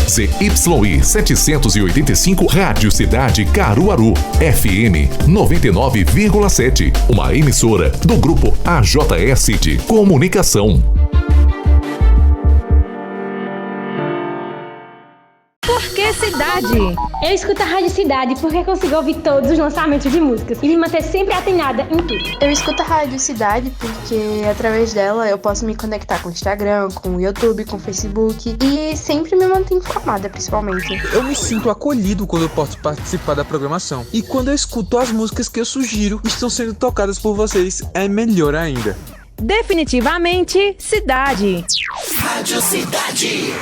ZYI 785 Rádio Cidade Caruaru, FM 99,7. Uma emissora do Grupo AJS de Comunicação. Por que Cidade? Eu escuto a Rádio Cidade porque consigo ouvir todos os lançamentos de músicas e me manter sempre atenada em tudo. Eu escuto a Rádio Cidade porque através dela eu posso me conectar com o Instagram, com o YouTube, com o Facebook e sempre me manter informada, principalmente. Eu me sinto acolhido quando eu posso participar da programação. E quando eu escuto as músicas que eu sugiro estão sendo tocadas por vocês, é melhor ainda. Definitivamente Cidade. Rádio Cidade.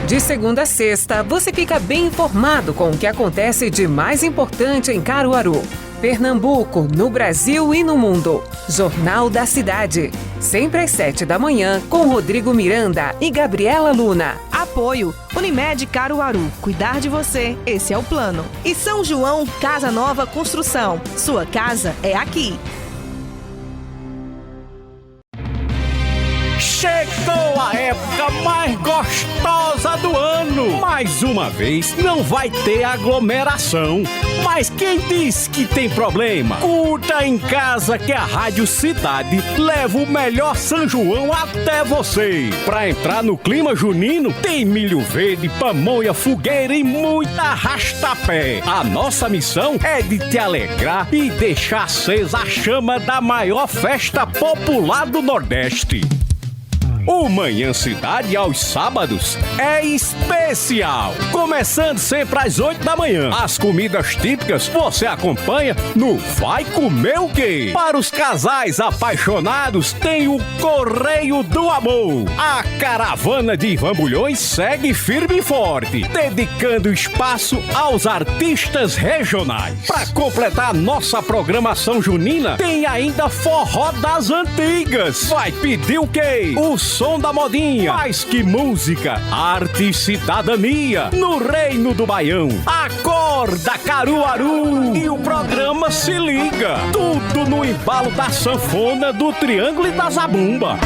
De segunda a sexta, você fica bem informado com o que acontece de mais importante em Caruaru, Pernambuco, no Brasil e no mundo. Jornal da Cidade. Sempre às 7 da manhã, com Rodrigo Miranda e Gabriela Luna. Apoio Unimed Caruaru. Cuidar de você, esse é o plano. E São João Casa Nova Construção. Sua casa é aqui. Chegou a época mais gostosa do ano. Mais uma vez, não vai ter aglomeração. Mas quem disse que tem problema? Curta em casa que a Rádio Cidade leva o melhor São João até você. Pra entrar no clima junino, tem milho verde, pamonha, fogueira e muita arrastapé. A nossa missão é de te alegrar e deixar acesa a chama da maior festa popular do Nordeste. O Manhã Cidade aos sábados é especial. Começando sempre às 8 da manhã. As comidas típicas você acompanha no Vai Comer o Quê? Para os casais apaixonados tem o Correio do Amor. A caravana de Ivan Bulhões segue firme e forte, dedicando espaço aos artistas regionais. Para completar nossa programação junina, tem ainda Forró das Antigas. Vai pedir o quê? O som da modinha, mais que música, arte e cidadania, no Reino do Baião. Acorda Caruaru! E o programa Se Liga, tudo no embalo da sanfona, do triângulo e da zabumba.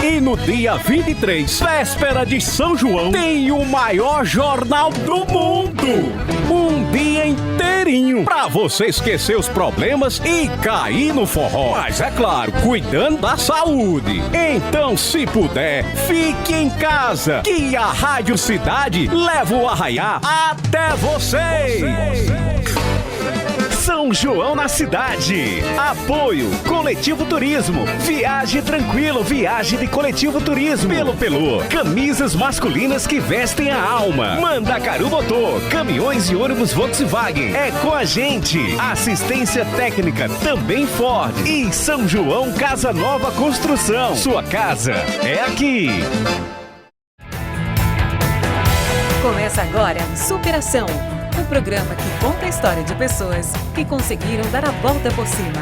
E no dia 23, véspera de São João, tem o maior jornal do mundo. Um dia inteirinho pra você esquecer os problemas e cair no forró. Mas é claro, cuidando da saúde. Então, se puder, fique em casa, que a Rádio Cidade leva o arraiá até você. São João na Cidade. Apoio Coletivo Turismo. Viaje tranquilo, viagem de Coletivo Turismo. Pelo Pelô. Camisas masculinas que vestem a alma. Mandacaru Motor. Caminhões e ônibus Volkswagen. É com a gente. Assistência técnica também Ford. E São João Casa Nova Construção. Sua casa é aqui. Começa agora Superação. Um programa que conta a história de pessoas que conseguiram dar a volta por cima.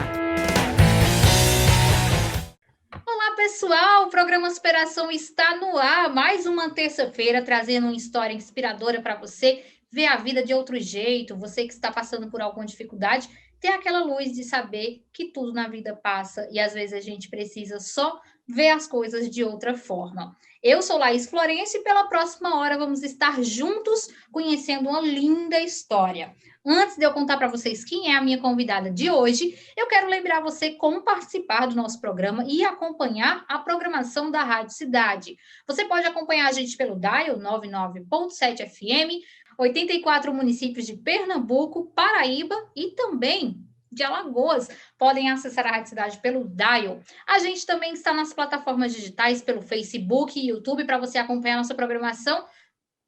Olá, pessoal! O programa Superação está no ar. Mais uma terça-feira trazendo uma história inspiradora para você ver a vida de outro jeito. Você que está passando por alguma dificuldade, ter aquela luz de saber que tudo na vida passa e às vezes a gente precisa só ver as coisas de outra forma. Eu sou Laís Florencio e pela próxima hora vamos estar juntos conhecendo uma linda história. Antes de eu contar para vocês quem é a minha convidada de hoje, eu quero lembrar você como participar do nosso programa e acompanhar a programação da Rádio Cidade. Você pode acompanhar a gente pelo Dial 99.7 FM, 84 municípios de Pernambuco, Paraíba e também de Alagoas podem acessar a Rádio Cidade pelo Dial. A gente também está nas plataformas digitais pelo Facebook e YouTube para você acompanhar nossa programação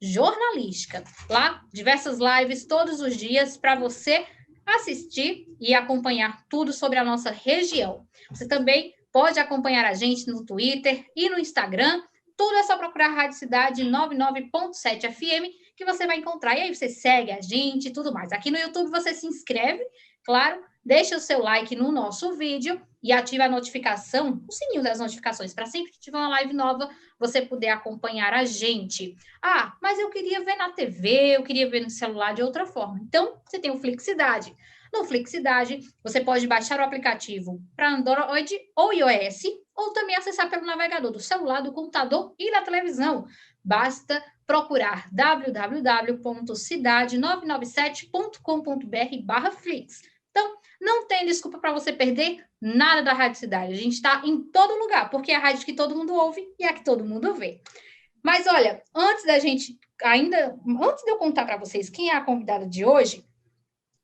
jornalística. Lá, diversas lives todos os dias para você assistir e acompanhar tudo sobre a nossa região. Você também pode acompanhar a gente no Twitter e no Instagram. Tudo é só procurar a Rádio Cidade 99.7 FM que você vai encontrar. E aí você segue a gente e tudo mais. Aqui no YouTube você se inscreve, claro, deixa o seu like no nosso vídeo e ativa a notificação, o sininho das notificações, para sempre que tiver uma live nova, você poder acompanhar a gente. Ah, mas eu queria ver na TV, eu queria ver no celular de outra forma. Então, você tem o Flixicidade. No Flixicidade, você pode baixar o aplicativo para Android ou iOS, ou também acessar pelo navegador do celular, do computador e da televisão. Basta procurar www.cidade997.com.br/Flix. Então, não tem desculpa para você perder nada da Rádio Cidade. A gente está em todo lugar, porque é a rádio que todo mundo ouve e é a que todo mundo vê. Mas olha, antes de eu contar para vocês quem é a convidada de hoje,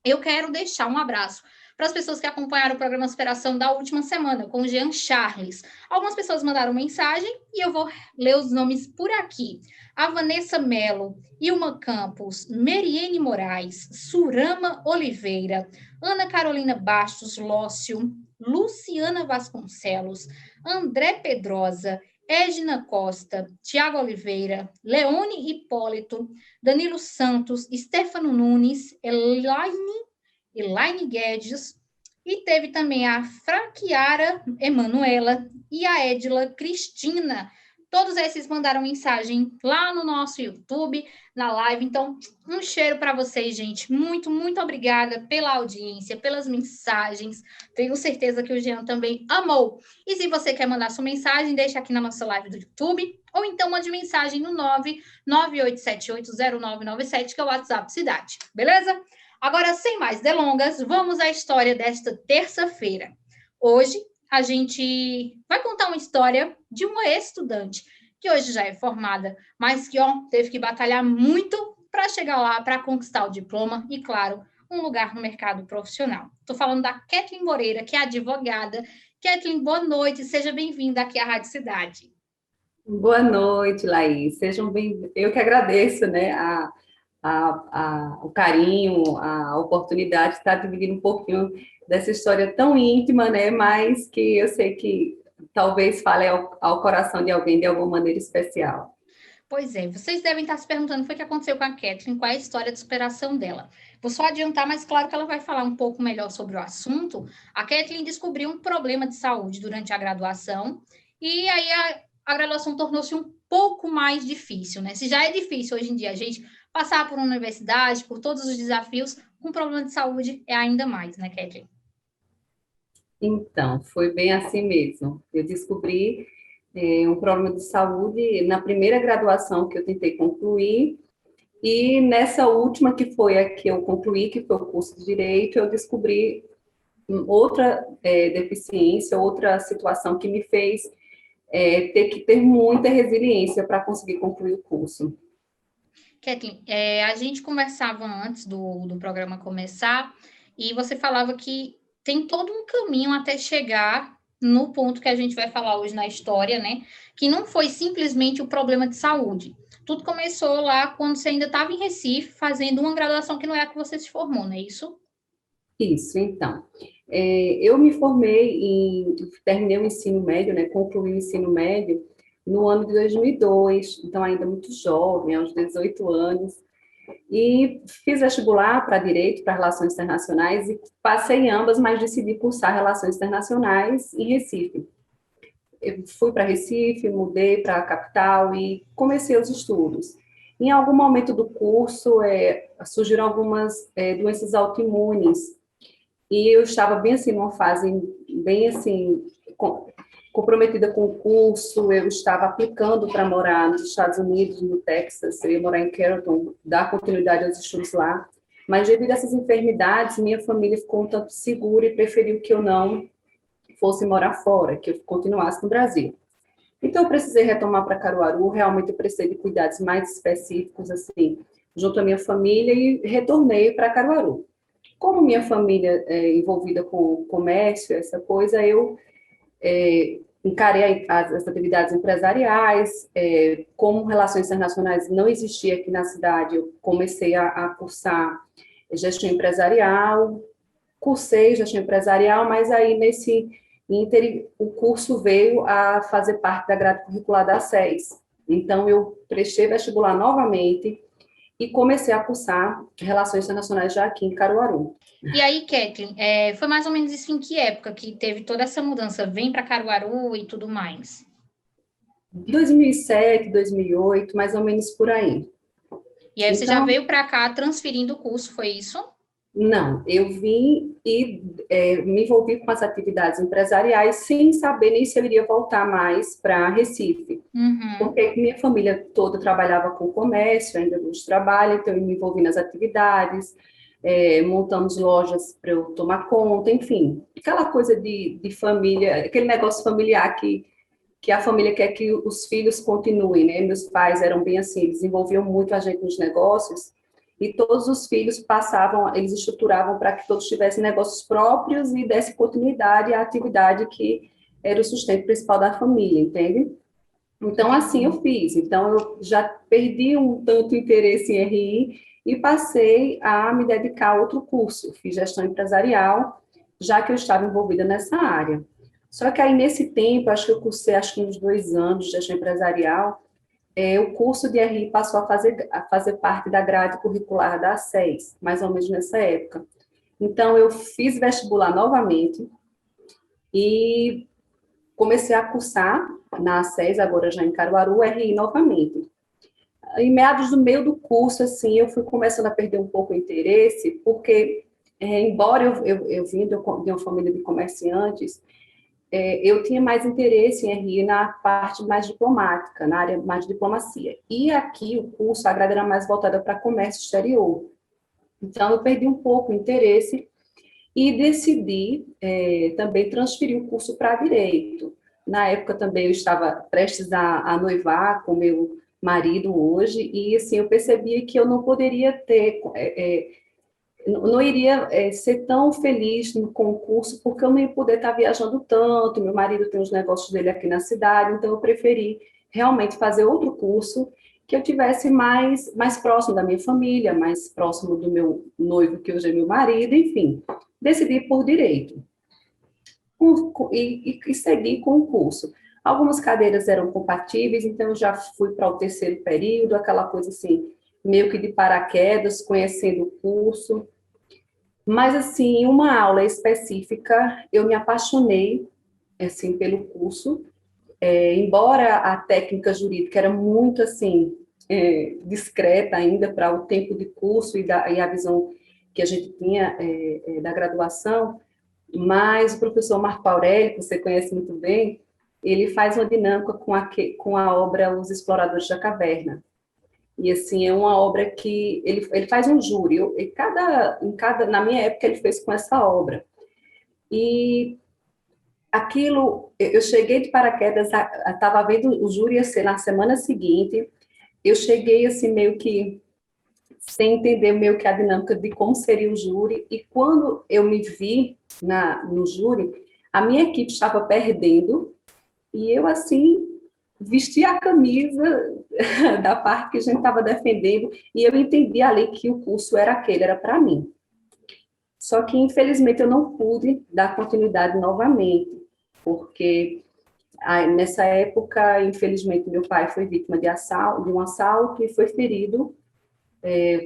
eu quero deixar um abraço para as pessoas que acompanharam o programa Superação da última semana, com o Jean Charles. Algumas pessoas mandaram mensagem e eu vou ler os nomes por aqui. A Vanessa Melo, Ilma Campos, Meriene Moraes, Surama Oliveira, Ana Carolina Bastos Lócio, Luciana Vasconcelos, André Pedrosa, Edna Costa, Tiago Oliveira, Leone Hipólito, Danilo Santos, Stefano Nunes, Elaine Guedes, e teve também a Fraquiara Emanuela e a Edila Cristina. Todos esses mandaram mensagem lá no nosso YouTube, na live. Então, um cheiro para vocês, gente. Muito, muito obrigada pela audiência, pelas mensagens. Tenho certeza que o Jean também amou. E se você quer mandar sua mensagem, deixa aqui na nossa live do YouTube, ou então mande mensagem no 998780997, que é o WhatsApp Cidade. Beleza? Agora, sem mais delongas, vamos à história desta terça-feira. Hoje, a gente vai contar uma história de uma estudante que hoje já é formada, mas que teve que batalhar muito para chegar lá, para conquistar o diploma e, claro, um lugar no mercado profissional. Estou falando da Kathleen Moreira, que é advogada. Kathleen, boa noite, seja bem-vinda aqui à Rádio Cidade. Boa noite, Laís. Sejam bem-vindos. Eu que agradeço, né, o carinho, a oportunidade de estar dividindo um pouquinho dessa história tão íntima, né? Mas que eu sei que talvez fale ao coração de alguém de alguma maneira especial. Pois é, vocês devem estar se perguntando o que aconteceu com a Kathleen, qual é a história de superação dela. Vou só adiantar, mas claro que ela vai falar um pouco melhor sobre o assunto. A Kathleen descobriu um problema de saúde durante a graduação, e aí a graduação tornou-se um pouco mais difícil, né? Se já é difícil hoje em dia a gente passar por uma universidade, por todos os desafios, com problema de saúde é ainda mais, né, Kathleen? Então, foi bem assim mesmo. Eu descobri um problema de saúde na primeira graduação que eu tentei concluir, e nessa última, que foi a que eu concluí, que foi o curso de Direito, eu descobri outra deficiência, outra situação que me fez ter que ter muita resiliência para conseguir concluir o curso. Kathleen, a gente conversava antes do programa começar, e você falava que tem todo um caminho até chegar no ponto que a gente vai falar hoje na história, né? Que não foi simplesmente o problema de saúde. Tudo começou lá quando você ainda estava em Recife, fazendo uma graduação que não é a que você se formou, não é isso? Isso, então. Eu me terminei o ensino médio, né? Concluí o ensino médio no ano de 2002, então ainda muito jovem, aos 18 anos. E fiz vestibular para Direito, para Relações Internacionais, e passei em ambas, mas decidi cursar Relações Internacionais em Recife. Eu fui para Recife, mudei para a capital e comecei os estudos. Em algum momento do curso, surgiram algumas doenças autoimunes, e eu estava bem assim, numa fase bem assim, comprometida com o curso. Eu estava aplicando para morar nos Estados Unidos, no Texas. Eu ia morar em Carrollton, dar continuidade aos estudos lá. Mas, devido a essas enfermidades, minha família ficou um tanto segura e preferiu que eu não fosse morar fora, que eu continuasse no Brasil. Então, eu precisei retomar para Caruaru. Realmente, eu precisei de cuidados mais específicos, assim, junto à minha família, e retornei para Caruaru. Como minha família é envolvida com comércio, essa coisa, eu encarei as atividades empresariais. Como Relações Internacionais não existia aqui na cidade, eu comecei a cursar gestão empresarial, cursei gestão empresarial, mas aí nesse ínterim o curso veio a fazer parte da grade curricular da SES. Então eu prestei vestibular novamente e comecei a cursar Relações Internacionais já aqui em Caruaru. E aí, Kathleen, foi mais ou menos isso em que época que teve toda essa mudança? Vem para Caruaru e tudo mais? 2007, 2008, mais ou menos por aí. E aí você já veio para cá transferindo o curso, foi isso? Não, eu vim e me envolvi com as atividades empresariais sem saber nem se eu iria voltar mais para Recife. Porque minha família toda trabalhava com comércio, ainda hoje trabalha, então eu me envolvi nas atividades, montamos lojas para eu tomar conta, enfim, aquela coisa de família, aquele negócio familiar que a família quer que os filhos continuem, né? Meus pais eram bem assim, eles envolviam muito a gente nos negócios, e todos os filhos passavam, eles estruturavam para que todos tivessem negócios próprios e desse continuidade à atividade que era o sustento principal da família, entende? Então, assim eu fiz. Então, eu já perdi um tanto interesse em RI e passei a me dedicar a outro curso. Fiz gestão empresarial, já que eu estava envolvida nessa área. Só que aí, nesse tempo, acho que eu cursei uns 2 anos de gestão empresarial, o curso de RI passou a fazer parte da grade curricular da ACES, mais ou menos nessa época. Então, eu fiz vestibular novamente e comecei a cursar na ACES, agora já em Caruaru, RI novamente. Em meados do meio do curso, assim, eu fui começando a perder um pouco o interesse, porque, embora eu vim de uma família de comerciantes, eu tinha mais interesse em RI na parte mais diplomática, na área mais de diplomacia. E aqui, o curso, a grade era mais voltada para comércio exterior. Então, eu perdi um pouco o interesse e decidi também transferir o curso para Direito. Na época, também, eu estava prestes a noivar com meu marido hoje, e, assim, eu percebia que eu não poderia ter... não iria ser tão feliz no concurso, porque eu não ia poder estar viajando tanto, meu marido tem os negócios dele aqui na cidade, então eu preferi realmente fazer outro curso que eu tivesse mais próximo da minha família, mais próximo do meu noivo, que hoje é meu marido, enfim, decidi por Direito. E segui com o curso. Algumas cadeiras eram compatíveis, então eu já fui para o 3º período, aquela coisa assim, meio que de paraquedas, conhecendo o curso. Mas, assim, em uma aula específica, eu me apaixonei, assim, pelo curso. Embora a técnica jurídica era muito, assim, discreta ainda para o tempo de curso e a visão que a gente tinha da graduação, mas o professor Marco Aurélio, que você conhece muito bem, ele faz uma dinâmica com a obra Os Exploradores da Caverna. E, assim, é uma obra que ele faz um júri. Na minha época, ele fez com essa obra. E aquilo, eu cheguei de paraquedas, estava vendo o júri ia ser na semana seguinte, eu cheguei, assim, meio que sem entender meio que a dinâmica de como seria o júri, e quando eu me vi no júri, a minha equipe estava perdendo, e eu, assim, vesti a camisa da parte que a gente estava defendendo, e eu entendi ali que o curso era aquele, era para mim. Só que, infelizmente, eu não pude dar continuidade novamente, porque nessa época, infelizmente, meu pai foi vítima de um assalto e foi ferido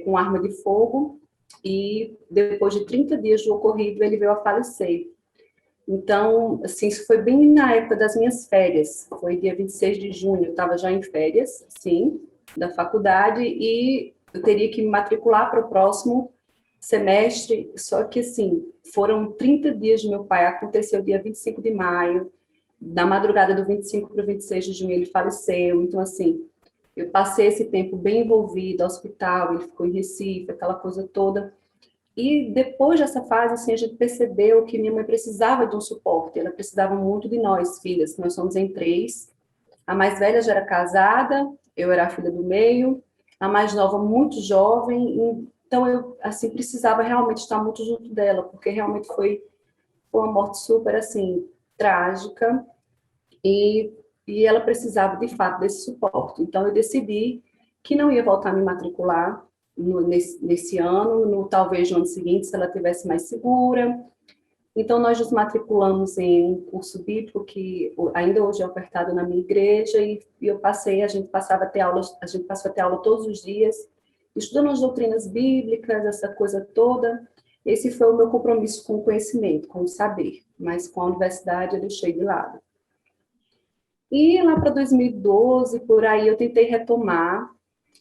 com arma de fogo, e depois de 30 dias do ocorrido, ele veio a falecer. Então, assim, isso foi bem na época das minhas férias, foi dia 26 de junho, eu estava já em férias, sim, da faculdade, e eu teria que me matricular para o próximo semestre, só que, assim, foram 30 dias de meu pai, aconteceu dia 25 de maio, na madrugada do 25 para o 26 de junho ele faleceu, então, assim, eu passei esse tempo bem envolvida, hospital, ele ficou em Recife, aquela coisa toda. E depois dessa fase, assim, a gente percebeu que minha mãe precisava de um suporte, ela precisava muito de nós, filhas, nós somos em 3. A mais velha já era casada, eu era a filha do meio, a mais nova muito jovem, então eu, assim, precisava realmente estar muito junto dela, porque realmente foi uma morte super, assim, trágica, e ela precisava, de fato, desse suporte. Então, eu decidi que não ia voltar a me matricular nesse ano, talvez no ano seguinte, se ela estivesse mais segura. Então, nós nos matriculamos em um curso bíblico que ainda hoje é ofertado na minha igreja, e a gente passou a ter aula todos os dias, estudando as doutrinas bíblicas, essa coisa toda. Esse foi o meu compromisso com o conhecimento, com o saber, mas com a universidade eu deixei de lado. E lá para 2012, por aí, eu tentei retomar,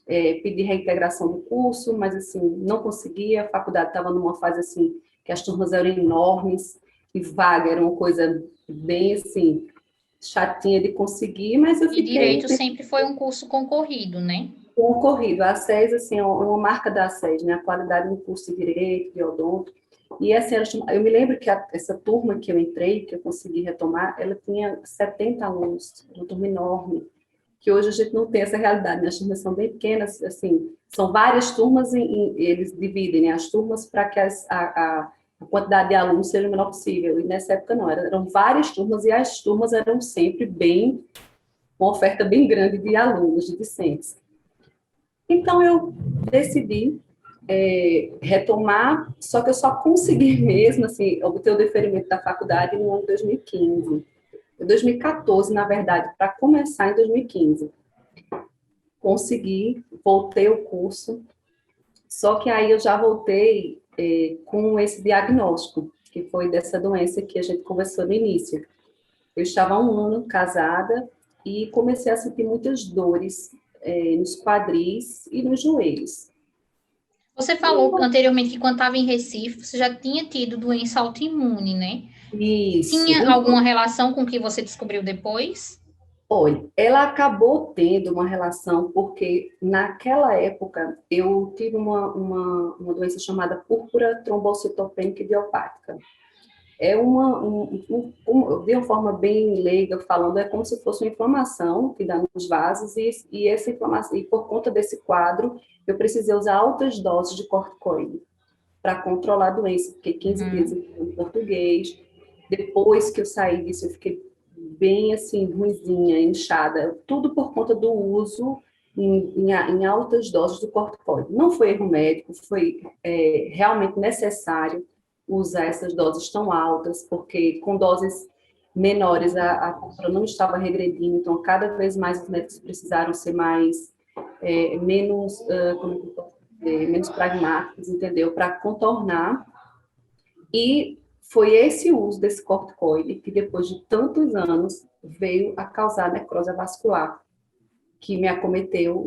pedi reintegração do curso, mas assim, não conseguia, a faculdade estava numa fase assim, que as turmas eram enormes, e vaga era uma coisa bem assim, chatinha de conseguir, mas eu fiquei... E Direito sempre foi um curso concorrido, né? Concorrido. A SES, assim, é uma marca da SES, né? A qualidade no curso de Direito, de Odonto. E assim, eu me lembro que essa turma que eu entrei, que eu consegui retomar, ela tinha 70 alunos, uma turma enorme, que hoje a gente não tem essa realidade, né? As turmas são bem pequenas, assim, são várias turmas, eles dividem, né, as turmas para que a quantidade de alunos seja o menor possível, e nessa época não, eram várias turmas, e as turmas eram sempre uma oferta bem grande de alunos, de discentes. Então, eu decidi retomar, só que eu só consegui mesmo, assim, obter o deferimento da faculdade no ano de 2015. Em 2014, na verdade, para começar em 2015. Consegui, voltei o curso, só que aí eu já voltei com esse diagnóstico, que foi dessa doença que a gente conversou no início. Eu estava há 1 ano casada e comecei a sentir muitas dores nos quadris e nos joelhos. Você falou anteriormente que quando estava em Recife, você já tinha tido doença autoimune, né? Isso. Tinha alguma relação com o que você descobriu depois? Olha, ela acabou tendo uma relação porque naquela época eu tive uma doença chamada púrpura trombocitopênica idiopática. É de uma forma bem leiga falando, é como se fosse uma inflamação que dá nos vasos e essa inflamação, e por conta desse quadro, eu precisei usar altas doses de corticoide para controlar a doença, fiquei 15 dias em português. Depois que eu saí disso, eu fiquei bem assim, ruinzinha, inchada, tudo por conta do uso em altas doses do corticoide. Não foi erro médico, foi realmente necessário usar essas doses tão altas, porque com doses menores a cultura não estava regredindo, então cada vez mais os médicos precisaram ser menos pragmáticos, entendeu? Para contornar. E foi esse uso desse corticoide que depois de tantos anos veio a causar necrose vascular, que me acometeu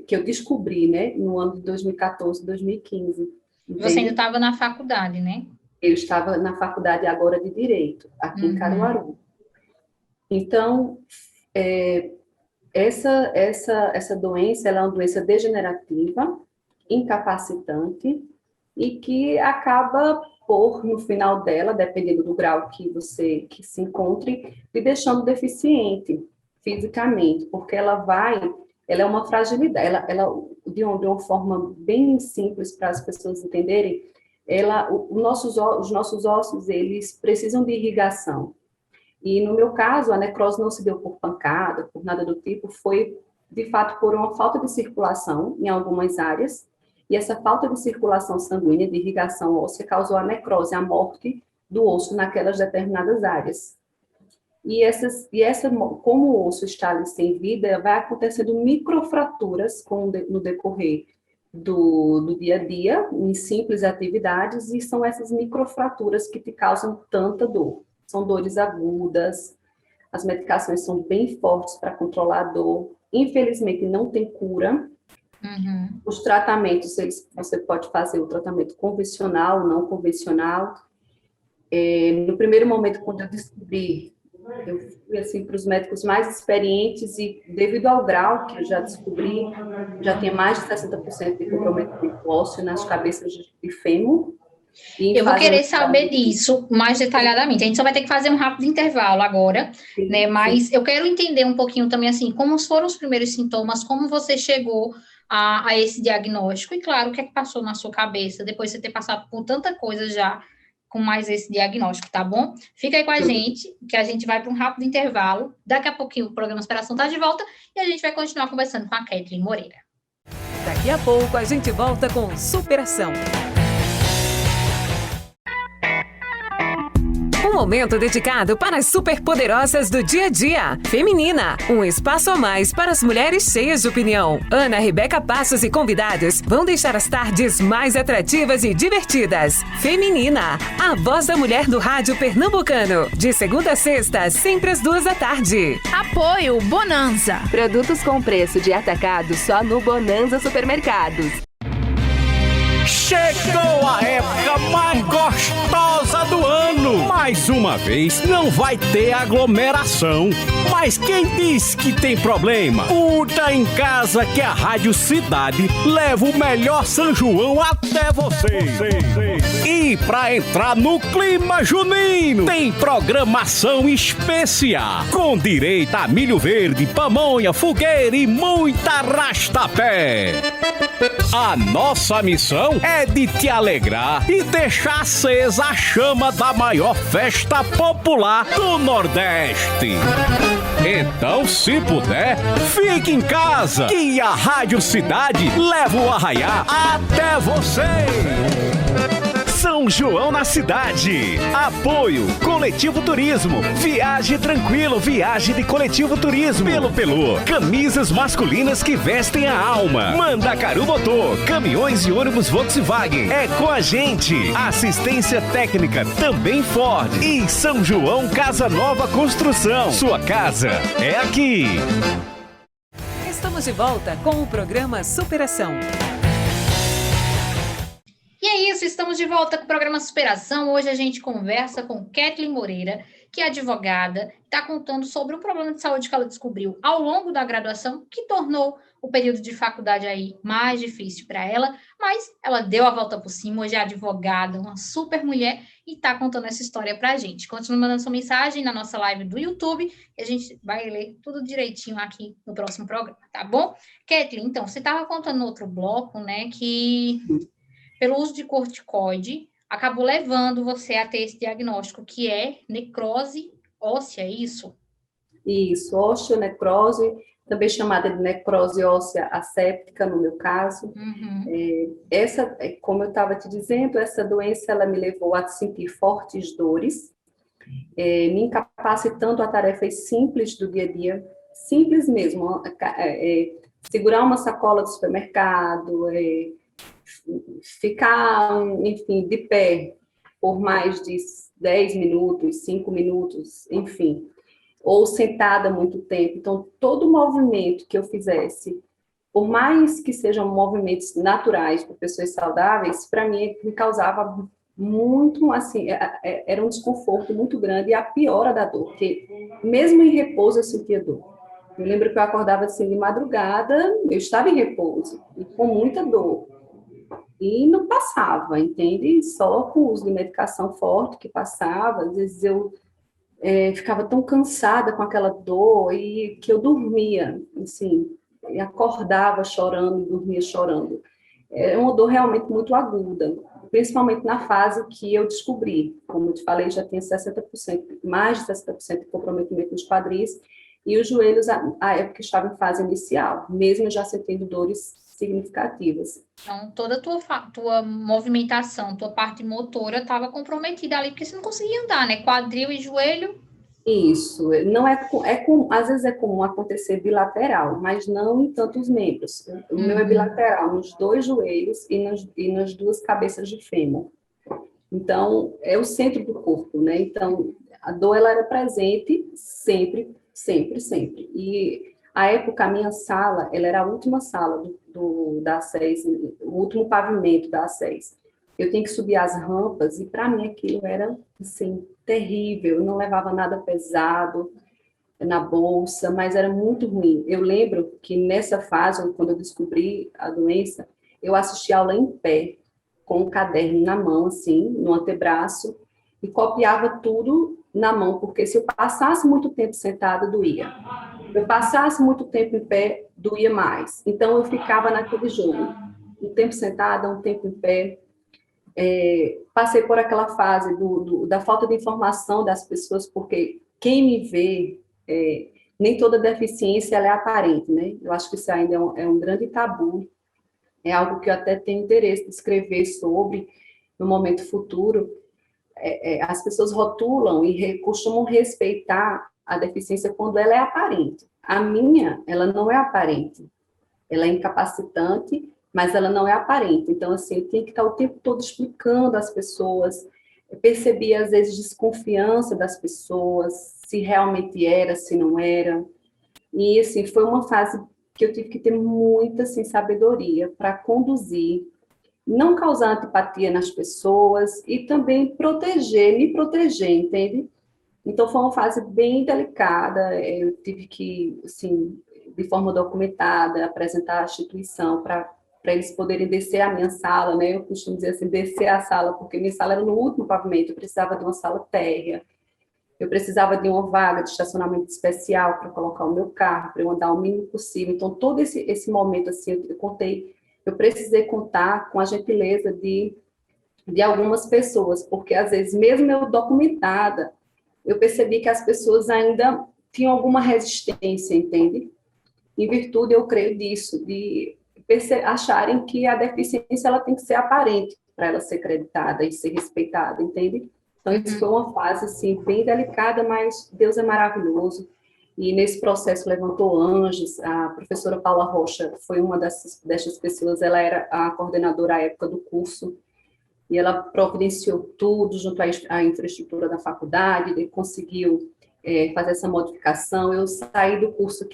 que eu descobri, né, no ano de 2014, 2015. Você ainda estava na faculdade, né? Eu estava na faculdade agora de Direito, aqui em Caruaru. Então, essa doença, ela é uma doença degenerativa, incapacitante, e que acaba no final dela, dependendo do grau que se encontre, lhe deixando deficiente fisicamente, porque ela é uma fragilidade, de uma forma bem simples para as pessoas entenderem, os nossos ossos, eles precisam de irrigação. E, no meu caso, a necrose não se deu por pancada, por nada do tipo, foi, de fato, por uma falta de circulação em algumas áreas, e essa falta de circulação sanguínea, de irrigação óssea, causou a necrose, a morte do osso naquelas determinadas áreas. Como o osso está ali sem vida, vai acontecendo microfraturas no decorrer do dia a dia, em simples atividades, e são essas microfraturas que te causam tanta dor. São dores agudas, as medicações são bem fortes para controlar a dor, infelizmente não tem cura. Os tratamentos, você pode fazer o tratamento convencional, não convencional. No primeiro momento, quando eu descobri, eu fui assim, para os médicos mais experientes e, devido ao grau que eu já descobri, já tinha mais de 60% de comprometimento ósseo nas cabeças de fêmur. Eu vou querer saber disso mais detalhadamente. A gente só vai ter que fazer um rápido intervalo agora, né? Mas eu quero entender um pouquinho também, assim, como foram os primeiros sintomas, como você chegou a esse diagnóstico, e claro, o que é que passou na sua cabeça, depois de você ter passado por tanta coisa já, com mais esse diagnóstico, tá bom? Fica aí com a gente, que a gente vai para um rápido intervalo. Daqui a pouquinho o programa Superação está de volta, e a gente vai continuar conversando com a Kathleen Moreira. Daqui a pouco a gente volta com Superação. Um momento dedicado para as superpoderosas do dia a dia. Feminina, um espaço a mais para as mulheres cheias de opinião. Ana Rebeca Passos e convidados vão deixar as tardes mais atrativas e divertidas. Feminina, a voz da mulher do rádio pernambucano. De segunda a sexta, sempre às 14h. Apoio Bonanza. Produtos com preço de atacado só no Bonanza Supermercados. Chegou a época mais gostosa do ano. Mais uma vez, não vai ter aglomeração. Mas quem disse que tem problema? Curta em casa que a Rádio Cidade leva o melhor São João até você. E pra entrar no clima junino, tem programação especial, com direito a milho verde, pamonha, fogueira e muita arrastapé. A nossa missão é de te alegrar e deixar acesa a chama da maior festa popular do Nordeste. Então, se puder, fique em casa, que a Rádio Cidade leva o arraiá até você. São João na cidade. Apoio Coletivo Turismo. Viaje tranquilo, viagem de Coletivo Turismo. Pelo Pelô, camisas masculinas que vestem a alma. Mandacaru Motor, caminhões e ônibus Volkswagen. É com a gente. Assistência técnica também Ford. E São João Casa Nova Construção. Sua casa é aqui. Estamos de volta com o programa Superação. E é isso, estamos de volta com o programa Superação. Hoje a gente conversa com Kathleen Moreira, que é advogada, está contando sobre um problema de saúde que ela descobriu ao longo da graduação, que tornou o período de faculdade aí mais difícil para ela, mas ela deu a volta por cima, hoje é advogada, uma super mulher, e está contando essa história para a gente. Continue mandando sua mensagem na nossa live do YouTube, e a gente vai ler tudo direitinho aqui no próximo programa, tá bom? Kathleen, então, você estava contando no outro bloco, né, que pelo uso de corticoide, acabou levando você a ter esse diagnóstico, que é necrose óssea, é isso? Isso, osteonecrose, também chamada de necrose óssea asséptica, no meu caso. Essa, como eu estava te dizendo, essa doença ela me levou a sentir fortes dores, me incapacitando a tarefas simples do dia a dia, simples mesmo, segurar uma sacola do supermercado, ficar, enfim, de pé por mais de 10 minutos, 5 minutos, enfim, ou sentada muito tempo. Então, todo movimento que eu fizesse, por mais que sejam movimentos naturais para pessoas saudáveis, para mim me causava muito, assim, era um desconforto muito grande e a piora da dor, porque mesmo em repouso eu sentia dor. Eu lembro que eu acordava assim de madrugada, eu estava em repouso e com muita dor. E não passava, entende? Só com o uso de medicação forte que passava. Às vezes eu ficava tão cansada com aquela dor e que eu dormia, assim, e acordava chorando e dormia chorando. É uma dor realmente muito aguda, principalmente na fase que eu descobri. Como eu te falei, já tinha 60%, mais de 60% de comprometimento nos quadris e os joelhos, à época, estavam em fase inicial, mesmo já sentindo dores significativas. Então, toda a tua movimentação, tua parte motora estava comprometida ali, porque você não conseguia andar, né? Quadril e joelho. Isso, não às vezes é comum acontecer bilateral, mas não em tantos membros. O meu é bilateral, nos 2 joelhos e nas 2 cabeças de fêmur. Então, é o centro do corpo, né? Então, a dor, ela era presente sempre, sempre, sempre. E à época, a minha sala, ela era a última sala da A6, o último pavimento da A6. Eu tinha que subir as rampas e, para mim, aquilo era, assim, terrível. Eu não levava nada pesado na bolsa, mas era muito ruim. Eu lembro que nessa fase, quando eu descobri a doença, eu assisti aula em pé, com um caderno na mão, assim, no antebraço, e copiava tudo na mão, porque se eu passasse muito tempo sentada, doía. Se eu passasse muito tempo em pé, doía mais. Então, eu ficava naquele jogo. Um tempo sentada, um tempo em pé. Passei por aquela fase da falta de informação das pessoas, porque quem me vê, nem toda deficiência ela é aparente, né? Eu acho que isso ainda é um grande tabu. É algo que eu até tenho interesse de escrever sobre no momento futuro. as pessoas rotulam e costumam respeitar a deficiência quando ela é aparente. A minha, ela não é aparente. Ela é incapacitante, mas ela não é aparente. Então, assim, eu tinha que estar o tempo todo explicando às pessoas. Eu percebi, às vezes, desconfiança das pessoas, se realmente era, se não era. E, assim, foi uma fase que eu tive que ter muita, assim, sabedoria para conduzir, não causar antipatia nas pessoas e também me proteger, entende? Então, foi uma fase bem delicada. Eu tive que, assim, de forma documentada, apresentar a instituição para eles poderem descer a minha sala, né? Eu costumo dizer assim, descer a sala, porque minha sala era no último pavimento, eu precisava de uma sala térrea, eu precisava de uma vaga de estacionamento especial para colocar o meu carro, para eu andar o mínimo possível. Então, todo esse momento, assim, eu precisei contar com a gentileza de algumas pessoas, porque, às vezes, mesmo eu documentada, eu percebi que as pessoas ainda tinham alguma resistência, entende? Em virtude, eu creio disso, de acharem que a deficiência ela tem que ser aparente para ela ser creditada e ser respeitada, entende? Então, isso foi uma fase, assim, bem delicada, mas Deus é maravilhoso. E nesse processo levantou anjos. A professora Paula Rocha foi uma dessas pessoas, ela era a coordenadora à época do curso, e ela providenciou tudo junto à infraestrutura da faculdade, e conseguiu fazer essa modificação. Eu saí do curso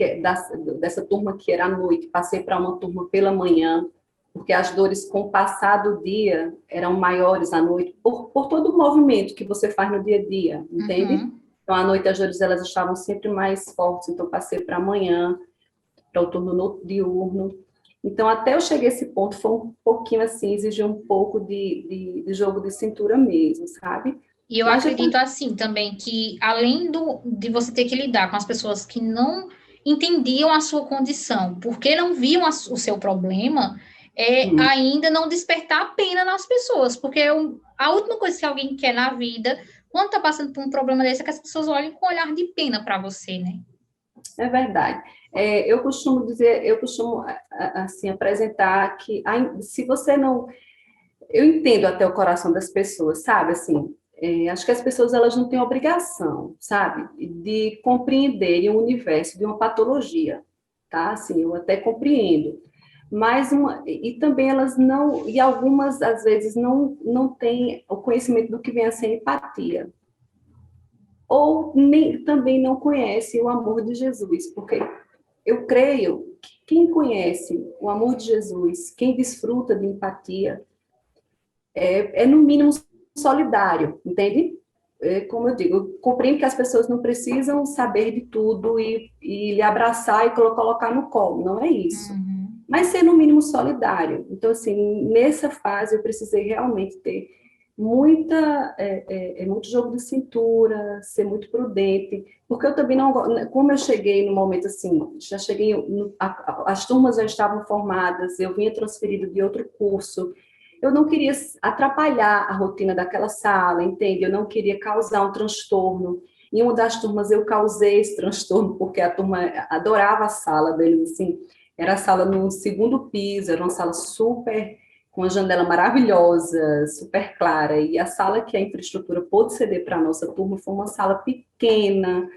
dessa turma que era à noite, passei para uma turma pela manhã, porque as dores com o passar do dia eram maiores à noite, por todo o movimento que você faz no dia a dia, entende? Então, à noite as dores elas estavam sempre mais fortes, então passei para amanhã, para o turno diurno. Então, até eu cheguei a esse ponto, foi um pouquinho assim, exigiu um pouco de jogo de cintura mesmo, sabe? E eu acredito assim também, que além de você ter que lidar com as pessoas que não entendiam a sua condição, porque não viam o seu problema, ainda não despertar a pena nas pessoas, porque a última coisa que alguém quer na vida, quando está passando por um problema desse, é que as pessoas olhem com um olhar de pena para você, né? É verdade. Eu costumo assim, apresentar que se você não... Eu entendo até o coração das pessoas, sabe? Assim, acho que as pessoas elas não têm obrigação, sabe? De compreenderem o universo de uma patologia, tá? Assim, eu até compreendo. Mas e também elas não... E algumas, às vezes, não têm o conhecimento do que vem a ser empatia. Ou também não conhece o amor de Jesus, porque eu creio que quem conhece o amor de Jesus, quem desfruta de empatia, no mínimo solidário, entende? Como eu digo, eu compreendo que as pessoas não precisam saber de tudo e lhe abraçar e colocar no colo, não é isso. Mas ser no mínimo solidário. Então, assim, nessa fase eu precisei realmente ter muito jogo de cintura, ser muito prudente, porque eu também não... Como eu cheguei no momento assim, já cheguei... As turmas já estavam formadas, eu vinha transferida de outro curso, eu não queria atrapalhar a rotina daquela sala, entende? Eu não queria causar um transtorno. Em uma das turmas eu causei esse transtorno, porque a turma adorava a sala deles, assim, era a sala no segundo piso, era uma sala super... com uma janela maravilhosa, super clara, e a sala que a infraestrutura pôde ceder para a nossa turma foi uma sala pequena,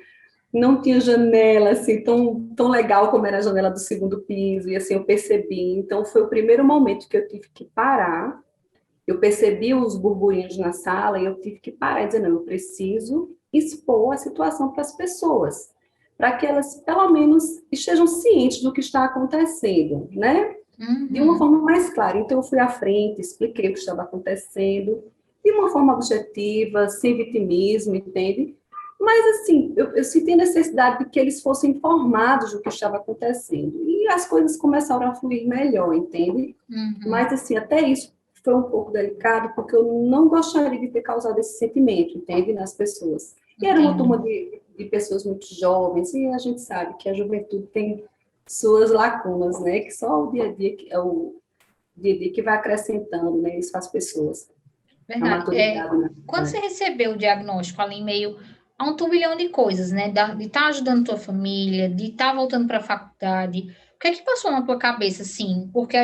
não tinha janela, assim, tão legal como era a janela do segundo piso, e assim, eu percebi, então foi o primeiro momento que eu tive que parar, eu percebi os burburinhos na sala, e eu tive que parar e dizer, não, eu preciso expor a situação para as pessoas, para que elas, pelo menos, estejam cientes do que está acontecendo, né? De uma forma mais clara. Então, eu fui à frente, expliquei o que estava acontecendo, de uma forma objetiva, sem vitimismo, entende? Mas, assim, eu senti a necessidade de que eles fossem informados do que estava acontecendo. E as coisas começaram a fluir melhor, entende? Mas, assim, até isso foi um pouco delicado, porque eu não gostaria de ter causado esse sentimento, entende? Nas pessoas. E era uma turma de pessoas muito jovens, e a gente sabe que a juventude tem suas lacunas, né? Que só o dia a dia que vai acrescentando, né? Isso às pessoas. Verdade. Quando você recebeu o diagnóstico ali em meio a um turbilhão de coisas, né? De estar ajudando tua família, de estar voltando para a faculdade, o que é que passou na tua cabeça, assim? Porque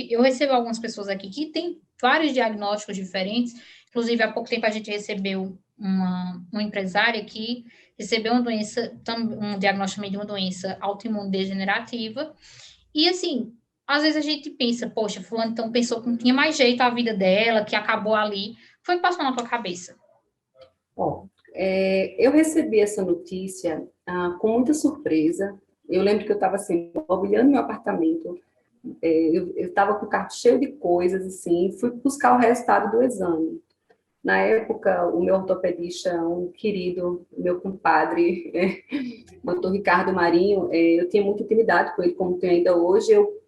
eu recebo algumas pessoas aqui que têm vários diagnósticos diferentes, Inclusive, há pouco tempo a gente recebeu uma empresária que recebeu uma doença, um diagnóstico também de uma doença autoimune degenerativa. E, assim, às vezes a gente pensa, poxa, fulano então pensou que não tinha mais jeito a vida dela, que acabou ali. Foi o que passou na tua cabeça? Bom, eu recebi essa notícia com muita surpresa. Eu lembro que eu estava assim, mobiliando meu apartamento, eu estava com o carro cheio de coisas, assim, fui buscar o resultado do exame. Na época, o meu ortopedista, um querido, meu compadre, doutor Ricardo Marinho, eu tinha muita intimidade com ele, como tenho ainda hoje. Eu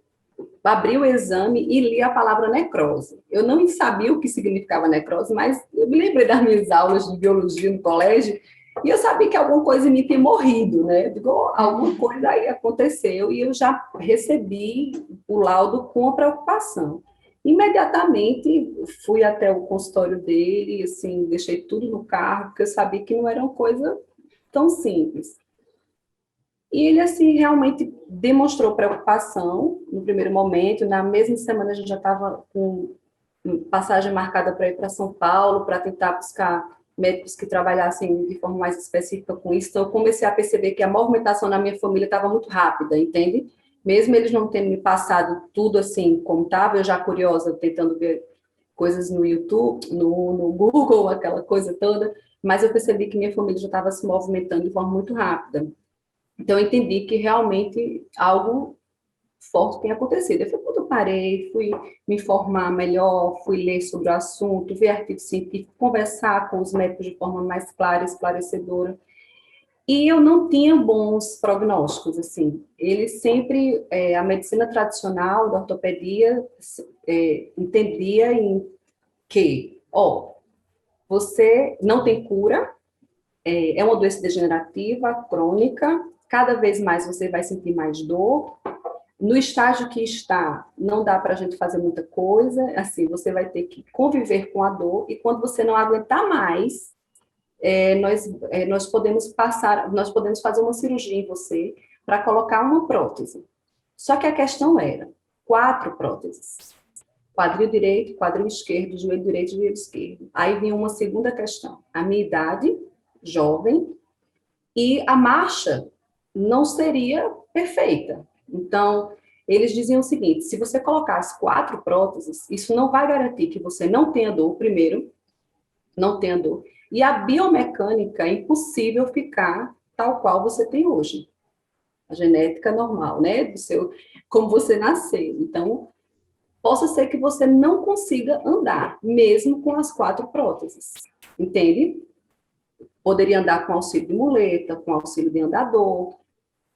abri o exame e li a palavra necrose. Eu não sabia o que significava necrose, mas eu me lembrei das minhas aulas de biologia no colégio e eu sabia que alguma coisa em mim tinha morrido, né? Digo, alguma coisa aí aconteceu e eu já recebi o laudo com a preocupação. Imediatamente fui até o consultório dele, assim, deixei tudo no carro, porque eu sabia que não era uma coisa tão simples. E ele, assim, realmente demonstrou preocupação no primeiro momento. Na mesma semana, a gente já estava com passagem marcada para ir para São Paulo, para tentar buscar médicos que trabalhassem de forma mais específica com isso. Então, eu comecei a perceber que a movimentação na minha família estava muito rápida, entende? Mesmo eles não tendo me passado tudo assim como estava, eu já curiosa, tentando ver coisas no YouTube, no Google, aquela coisa toda, mas eu percebi que minha família já estava se movimentando de forma muito rápida. Então, eu entendi que realmente algo forte tinha acontecido. Eu fui quando eu parei, fui me informar melhor, fui ler sobre o assunto, ver artigos científicos, conversar com os médicos de forma mais clara, esclarecedora. E eu não tinha bons prognósticos, assim. Ele sempre, a medicina tradicional da ortopedia, entendia em que, você não tem cura, é uma doença degenerativa, crônica, cada vez mais você vai sentir mais dor. No estágio que está, não dá para a gente fazer muita coisa, assim, você vai ter que conviver com a dor, e quando você não aguentar mais, nós podemos fazer uma cirurgia em você para colocar uma prótese. Só que a questão era 4 próteses. Quadril direito, quadril esquerdo, joelho direito e joelho esquerdo. Aí vinha uma segunda questão. A minha idade, jovem, e a marcha não seria perfeita. Então, eles diziam o seguinte: se você colocar as 4 próteses, isso não vai garantir que você não tenha dor, primeiro, não tenha dor. E a biomecânica é impossível ficar tal qual você tem hoje. A genética normal, né? Como você nasceu. Então, possa ser que você não consiga andar, mesmo com as 4 próteses. Entende? Poderia andar com auxílio de muleta, com auxílio de andador,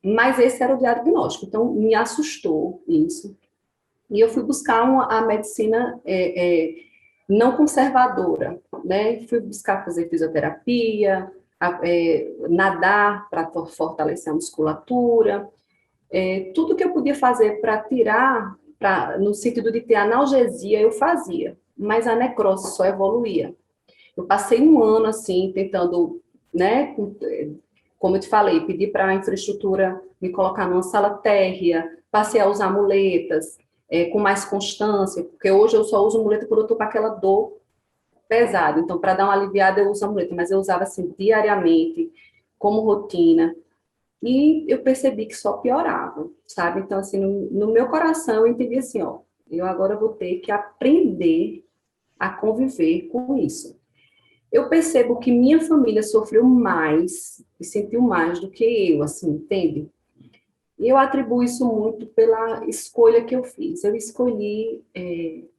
mas esse era o diagnóstico. Então, me assustou isso. E eu fui buscar a medicina não conservadora, né? Fui buscar fazer fisioterapia, nadar para fortalecer a musculatura, tudo que eu podia fazer para tirar, no sentido de ter analgesia, eu fazia, mas a necrose só evoluía. Eu passei um ano, assim, tentando, né, como eu te falei, pedi para a infraestrutura me colocar numa sala térrea, passei a usar muletas, com mais constância, porque hoje eu só uso muleta quando eu estou com aquela dor pesada. Então, para dar uma aliviada, eu uso a muleta, mas eu usava, assim, diariamente, como rotina. E eu percebi que só piorava, sabe? Então, assim, no meu coração, eu entendi assim, eu agora vou ter que aprender a conviver com isso. Eu percebo que minha família sofreu mais e sentiu mais do que eu, assim, entende? E eu atribuo isso muito pela escolha que eu fiz. Eu escolhi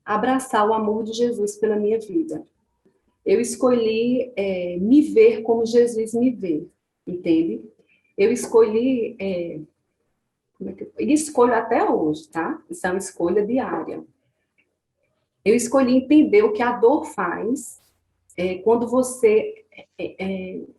abraçar o amor de Jesus pela minha vida. Eu escolhi me ver como Jesus me vê, entende? Eu escolhi, e escolho até hoje, tá? Isso é uma escolha diária. Eu escolhi entender o que a dor faz quando você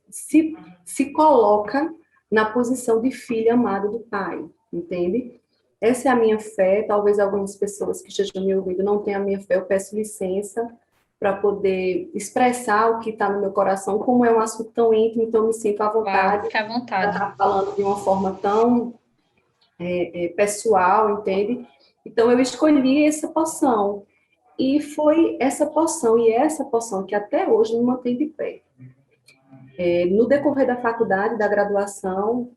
se coloca na posição de filha amada do Pai, entende? Essa é a minha fé. Talvez algumas pessoas que estejam me ouvindo não tenham a minha fé. Eu peço licença para poder expressar o que está no meu coração. Como é um assunto tão íntimo, então eu me sinto à vontade. Fica à vontade. Estar falando de uma forma tão pessoal, entende? Então, eu escolhi essa poção. E foi essa poção, e é essa poção que até hoje me mantém de pé. No decorrer da faculdade, da graduação,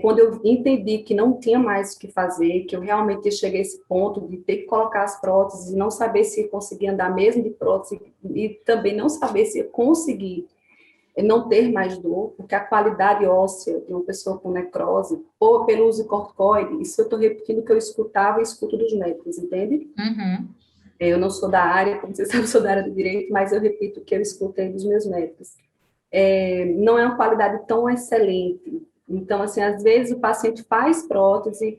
quando eu entendi que não tinha mais o que fazer, que eu realmente cheguei a esse ponto de ter que colocar as próteses e não saber se conseguia andar mesmo de prótese, e também não saber se ia conseguir não ter mais dor, porque a qualidade óssea de uma pessoa com necrose, ou pelo uso de corticoide, isso eu estou repetindo o que eu escutava e escuto dos médicos, entende? Uhum. Eu não sou da área, como você sabe, eu sou da área do direito, mas eu repito o que eu escutei dos meus médicos. Não é uma qualidade tão excelente. Então, assim, às vezes o paciente faz prótese,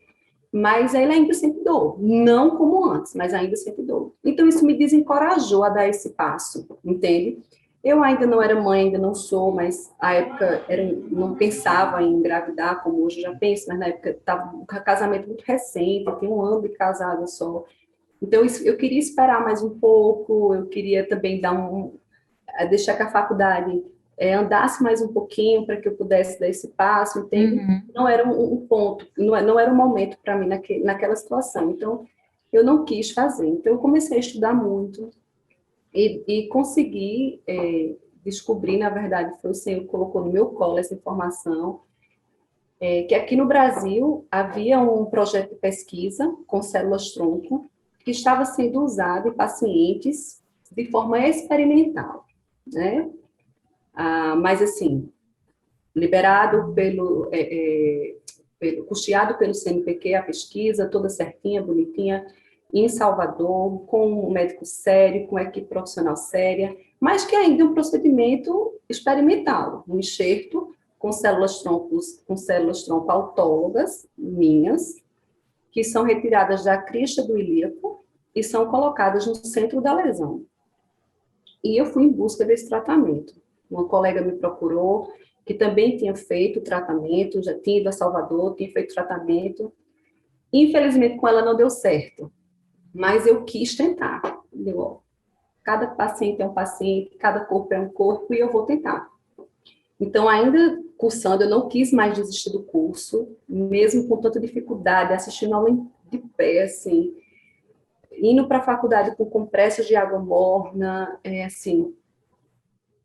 mas ele ainda sente dor. Não como antes, mas ainda sente dor. Então, isso me desencorajou a dar esse passo, entende? Eu ainda não era mãe, ainda não sou, mas à época não pensava em engravidar, como hoje eu já penso, mas na época estava um casamento muito recente, eu tinha 1 ano de casada só. Então, eu queria esperar mais um pouco, eu queria também deixar que a faculdade andasse mais um pouquinho para que eu pudesse dar esse passo, entende? Uhum. Não era um ponto, não era um momento para mim naquela situação. Então, eu não quis fazer. Então, eu comecei a estudar muito e consegui descobrir, na verdade, foi o Senhor que colocou no meu colo essa informação, que aqui no Brasil havia um projeto de pesquisa com células-tronco que estava sendo usado em pacientes de forma experimental, né? Mas, assim, liberado custeado pelo CNPq, a pesquisa, toda certinha, bonitinha, em Salvador, com um médico sério, com uma equipe profissional séria, mas que ainda é um procedimento experimental, um enxerto com células-tronco autólogas, minhas, que são retiradas da crista do ilíaco e são colocadas no centro da lesão. E eu fui em busca desse tratamento. Uma colega me procurou, que também tinha feito tratamento, já tinha ido a Salvador, tinha feito tratamento. Infelizmente, com ela não deu certo, mas eu quis tentar. Cada paciente é um paciente, cada corpo é um corpo, e eu vou tentar. Então, ainda cursando, eu não quis mais desistir do curso, mesmo com tanta dificuldade, assistindo aula de pé, assim, indo para a faculdade com compressas de água morna, assim,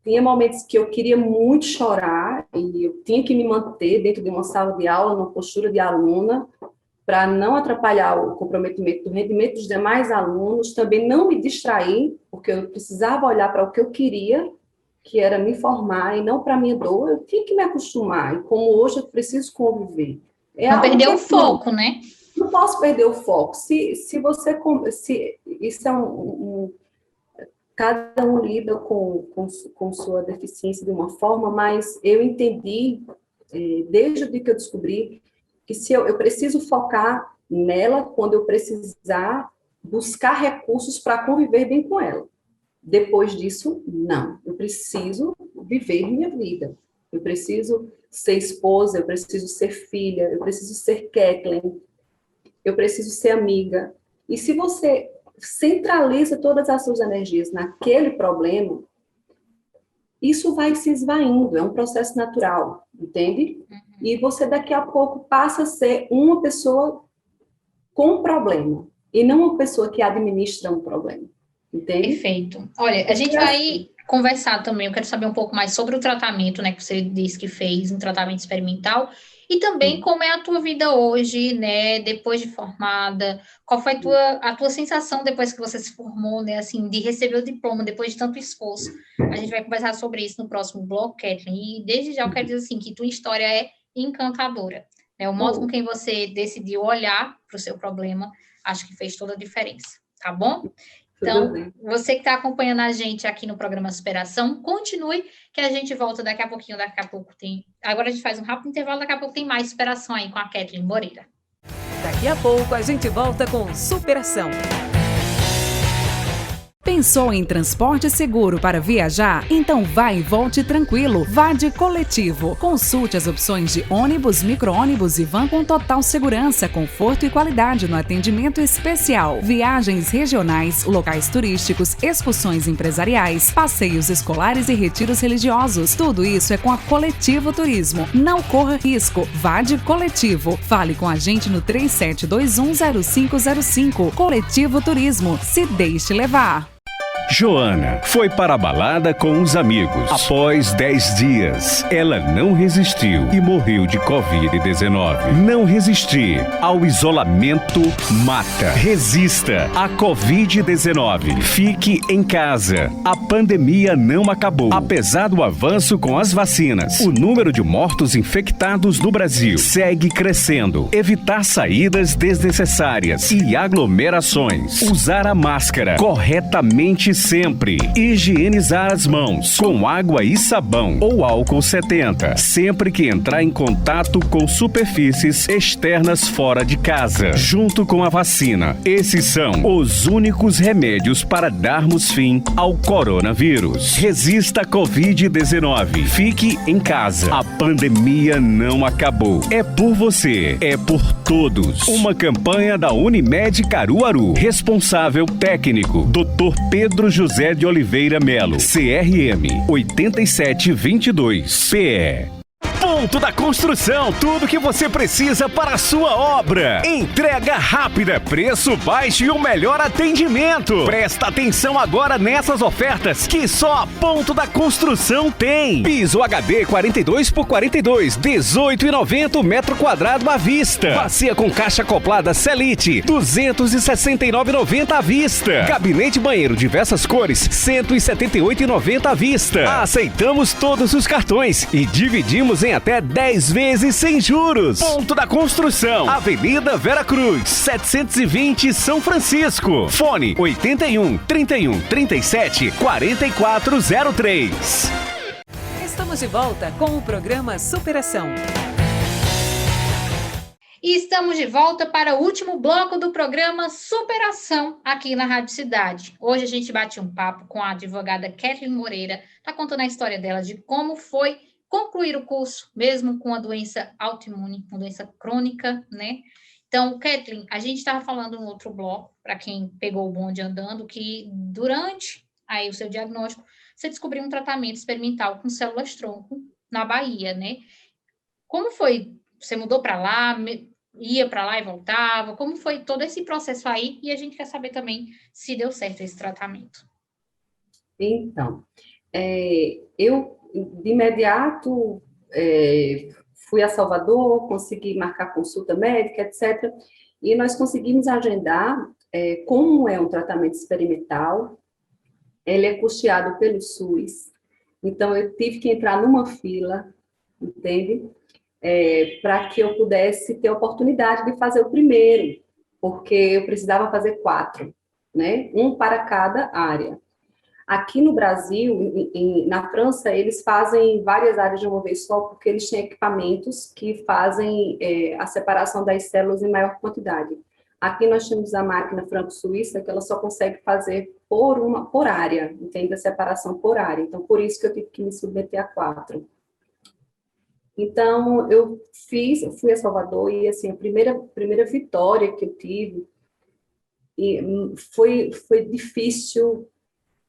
tinha momentos que eu queria muito chorar e eu tinha que me manter dentro de uma sala de aula, numa postura de aluna, para não atrapalhar o comprometimento do rendimento dos demais alunos, também não me distrair, porque eu precisava olhar para o que eu queria, que era me formar, e não para a minha dor. Eu tinha que me acostumar, e como hoje eu preciso conviver. Não perder o foco, né? Não posso perder o foco. Isso é cada um lida com sua deficiência de uma forma, mas eu entendi, desde o dia que eu descobri, que se eu preciso focar nela quando eu precisar buscar recursos para conviver bem com ela. Depois disso, não. Eu preciso viver minha vida. Eu preciso ser esposa, eu preciso ser filha, eu preciso ser Kathleen, eu preciso ser amiga. E se você centraliza todas as suas energias naquele problema, isso vai se esvaindo, é um processo natural, entende? E você daqui a pouco passa a ser uma pessoa com um problema, e não uma pessoa que administra um problema, entende? Perfeito. Olha, a gente vai conversar também, eu quero saber um pouco mais sobre o tratamento, né, que você disse que fez, um tratamento experimental, e também como é a tua vida hoje, né, depois de formada, qual foi a tua sensação depois que você se formou, né, assim, de receber o diploma, depois de tanto esforço. A gente vai conversar sobre isso no próximo bloco, Kathleen, e desde já eu quero dizer assim, que tua história é encantadora, né, o modo com que você decidiu olhar para o seu problema, acho que fez toda a diferença, tá bom? Então, você que está acompanhando a gente aqui no programa Superação, continue, que a gente volta daqui a pouquinho, Agora a gente faz um rápido intervalo, daqui a pouco tem mais Superação aí com a Kathleen Moreira. Daqui a pouco a gente volta com Superação. Pensou em transporte seguro para viajar? Então vá e volte tranquilo. Vá de coletivo. Consulte as opções de ônibus, micro-ônibus e van com total segurança, conforto e qualidade no atendimento especial. Viagens regionais, locais turísticos, excursões empresariais, passeios escolares e retiros religiosos. Tudo isso é com a Coletivo Turismo. Não corra risco. Vá de coletivo. Fale com a gente no 37210505. Coletivo Turismo. Se deixe levar. Joana foi para a balada com os amigos. Após 10 dias, ela não resistiu e morreu de Covid-19. Não resistir ao isolamento mata. Resista à Covid-19. Fique em casa. A pandemia não acabou. Apesar do avanço com as vacinas, o número de mortos infectados no Brasil segue crescendo. Evitar saídas desnecessárias e aglomerações. Usar a máscara corretamente sempre. Higienizar as mãos com água e sabão ou álcool 70. Sempre que entrar em contato com superfícies externas fora de casa. Junto com a vacina. Esses são os únicos remédios para darmos fim ao coronavírus. Resista à Covid-19. Fique em casa. A pandemia não acabou. É por você. É por todos. Uma campanha da Unimed Caruaru. Responsável técnico, Dr. Pedro José de Oliveira Melo, CRM 8722, PE. Ponto da Construção, tudo que você precisa para a sua obra. Entrega rápida, preço baixo e o melhor atendimento. Presta atenção agora nessas ofertas que só a Ponto da Construção tem. Piso HD 42x42, 18,90 metro quadrado à vista. Bacia com caixa acoplada Celite, 269,90 à vista. Gabinete banheiro diversas cores, 178,90 à vista. Aceitamos todos os cartões e dividimos em até 10 vezes sem juros. Ponto da Construção, Avenida Vera Cruz, 720 São Francisco. Fone 81 31 37 4403. Estamos de volta com o programa Superação. E estamos de volta para o último bloco do programa Superação aqui na Rádio Cidade. Hoje a gente bate um papo com a advogada Kathleen Moreira, tá contando a história dela de como foi concluir o curso, mesmo com a doença autoimune, uma doença crônica, né? Então, Kathleen, a gente estava falando no outro bloco, para quem pegou o bonde andando, que durante aí o seu diagnóstico, você descobriu um tratamento experimental com células-tronco na Bahia, né? Como foi? Você mudou para lá, ia para lá e voltava? Como foi todo esse processo aí? E a gente quer saber também se deu certo esse tratamento. Então, eu de imediato fui a Salvador, consegui marcar consulta médica, etc. E nós conseguimos agendar, como é um tratamento experimental, ele é custeado pelo SUS. Então, eu tive que entrar numa fila, entende? Para que eu pudesse ter a oportunidade de fazer o primeiro, porque eu precisava fazer 4, né? Um para cada área. Aqui no Brasil, na França, eles fazem várias áreas de uma vez só, porque eles têm equipamentos que fazem a separação das células em maior quantidade. Aqui nós temos a máquina franco-suíça, que ela só consegue fazer por área, entende? A separação por área. Então, por isso que eu tive que me submeter a 4. Então, eu fui a Salvador e, assim, a primeira vitória que eu tive foi difícil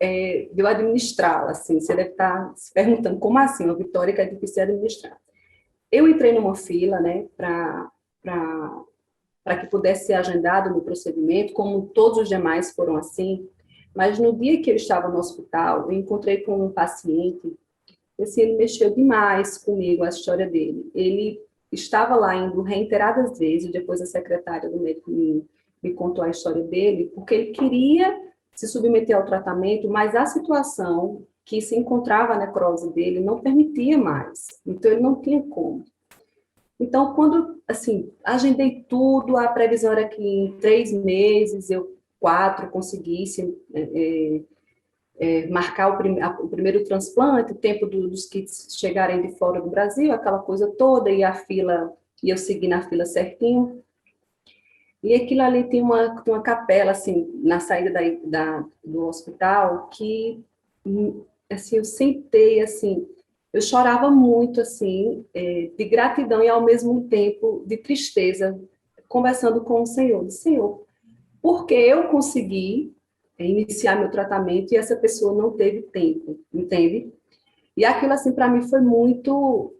de eu administrá-la, assim. Você deve estar se perguntando, como assim, uma vitória que é difícil de administrar? Eu entrei numa fila, né, para que pudesse ser agendado no procedimento, como todos os demais foram assim, mas no dia que eu estava no hospital, eu encontrei com um paciente. Assim, ele mexeu demais comigo, a história dele. Ele estava lá indo reiteradas vezes, depois a secretária do médico me contou a história dele, porque ele queria se submeter ao tratamento, mas a situação que se encontrava a necrose dele não permitia mais. Então, ele não tinha como. Então, quando, assim, agendei tudo, a previsão era que em 3 meses, 4, conseguisse marcar o primeiro transplante, o tempo dos kits chegarem de fora do Brasil, aquela coisa toda, e a fila, e eu segui na fila certinho. E aquilo ali tem uma capela, assim, na saída do hospital, que, assim, eu sentei, assim, eu chorava muito, assim, de gratidão e, ao mesmo tempo, de tristeza, conversando com o Senhor. Disse, Senhor, porque eu consegui iniciar meu tratamento e essa pessoa não teve tempo, entende? E aquilo, assim, para mim foi muito,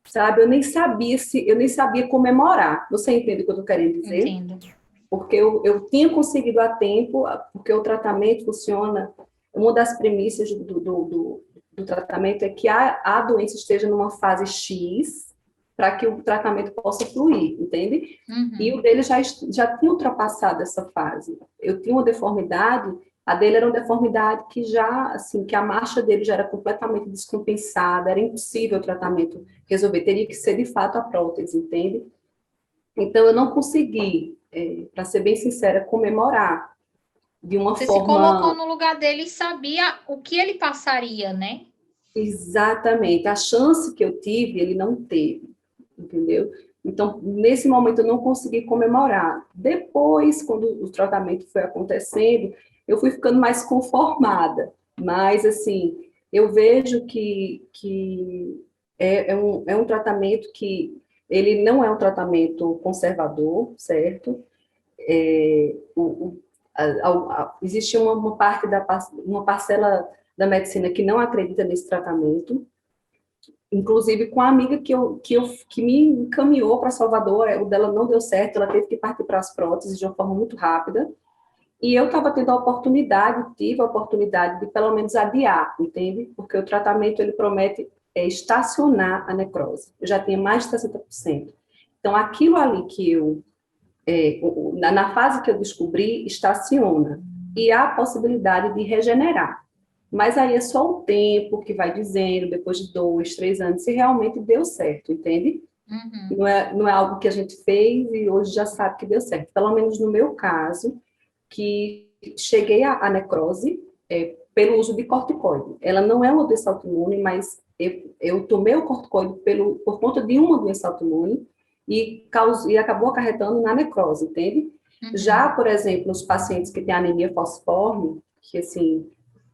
sabe, eu nem sabia comemorar. Você entende o que eu estou querendo dizer? Entendo. Porque eu tinha conseguido a tempo, porque o tratamento funciona, uma das premissas do tratamento é que a doença esteja numa fase X, para que o tratamento possa fluir, entende? Uhum. E o dele já tinha ultrapassado essa fase. Eu tinha uma deformidade, a dele era uma deformidade que já, assim, que a marcha dele já era completamente descompensada, era impossível o tratamento resolver, teria que ser, de fato, a prótese, entende? Então, eu não consegui, para ser bem sincera, comemorar de uma Você forma... se colocou no lugar dele e sabia o que ele passaria, né? Exatamente. A chance que eu tive, ele não teve, entendeu? Então, nesse momento, eu não consegui comemorar. Depois, quando o tratamento foi acontecendo, eu fui ficando mais conformada. Mas, assim, eu vejo que é um tratamento que ele não é um tratamento conservador, certo? Existe uma parcela da medicina que não acredita nesse tratamento, inclusive com a amiga que me encaminhou para Salvador, o dela não deu certo, ela teve que partir para as próteses de uma forma muito rápida, e eu estava tendo tive a oportunidade de pelo menos adiar, entende? Porque o tratamento, ele promete estacionar a necrose. Eu já tinha mais de 60%. Então, aquilo ali que na fase que eu descobri, estaciona, e há a possibilidade de regenerar. Mas aí é só o tempo que vai dizendo, depois de 2, 3 anos, se realmente deu certo, entende? Uhum. Não é algo que a gente fez e hoje já sabe que deu certo. Pelo menos no meu caso, que cheguei à necrose pelo uso de corticoide. Ela não é uma doença autoimune, mas eu tomei o corticoide por conta de uma doença autoimune e acabou acarretando na necrose, entende? Uhum. Já, por exemplo, os pacientes que têm anemia falciforme, que, assim,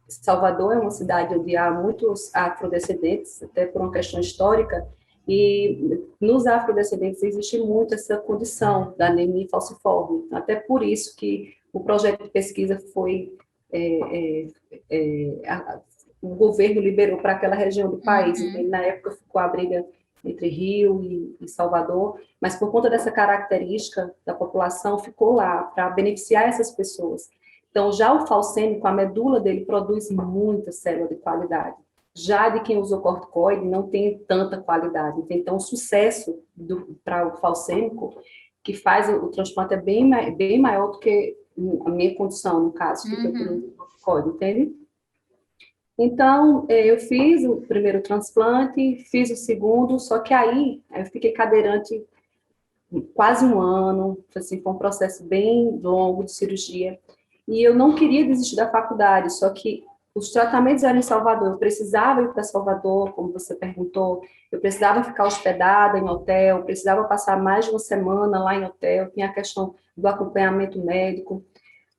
Salvador é uma cidade onde há muitos afrodescendentes, até por uma questão histórica, e nos afrodescendentes existe muito essa condição da anemia falciforme. Até por isso que o projeto de pesquisa foi... o governo liberou para aquela região do país. Uhum. Então, na época ficou a briga entre Rio e Salvador, mas por conta dessa característica da população, ficou lá para beneficiar essas pessoas. Então, já o falcêmico, a medula dele produz muita célula de qualidade. Já de quem usou corticoide, não tem tanta qualidade. Então, o sucesso para o falcêmico, que faz o transplante, é bem maior do que a minha condição, no caso, que foi por um corticoide, entende? Então, eu fiz o primeiro transplante, fiz o segundo, só que aí eu fiquei cadeirante quase um ano, assim, foi um processo bem longo de cirurgia, e eu não queria desistir da faculdade, só que os tratamentos eram em Salvador, eu precisava ir para Salvador, como você perguntou, eu precisava ficar hospedada em hotel, precisava passar mais de uma semana lá em hotel, tinha a questão do acompanhamento médico.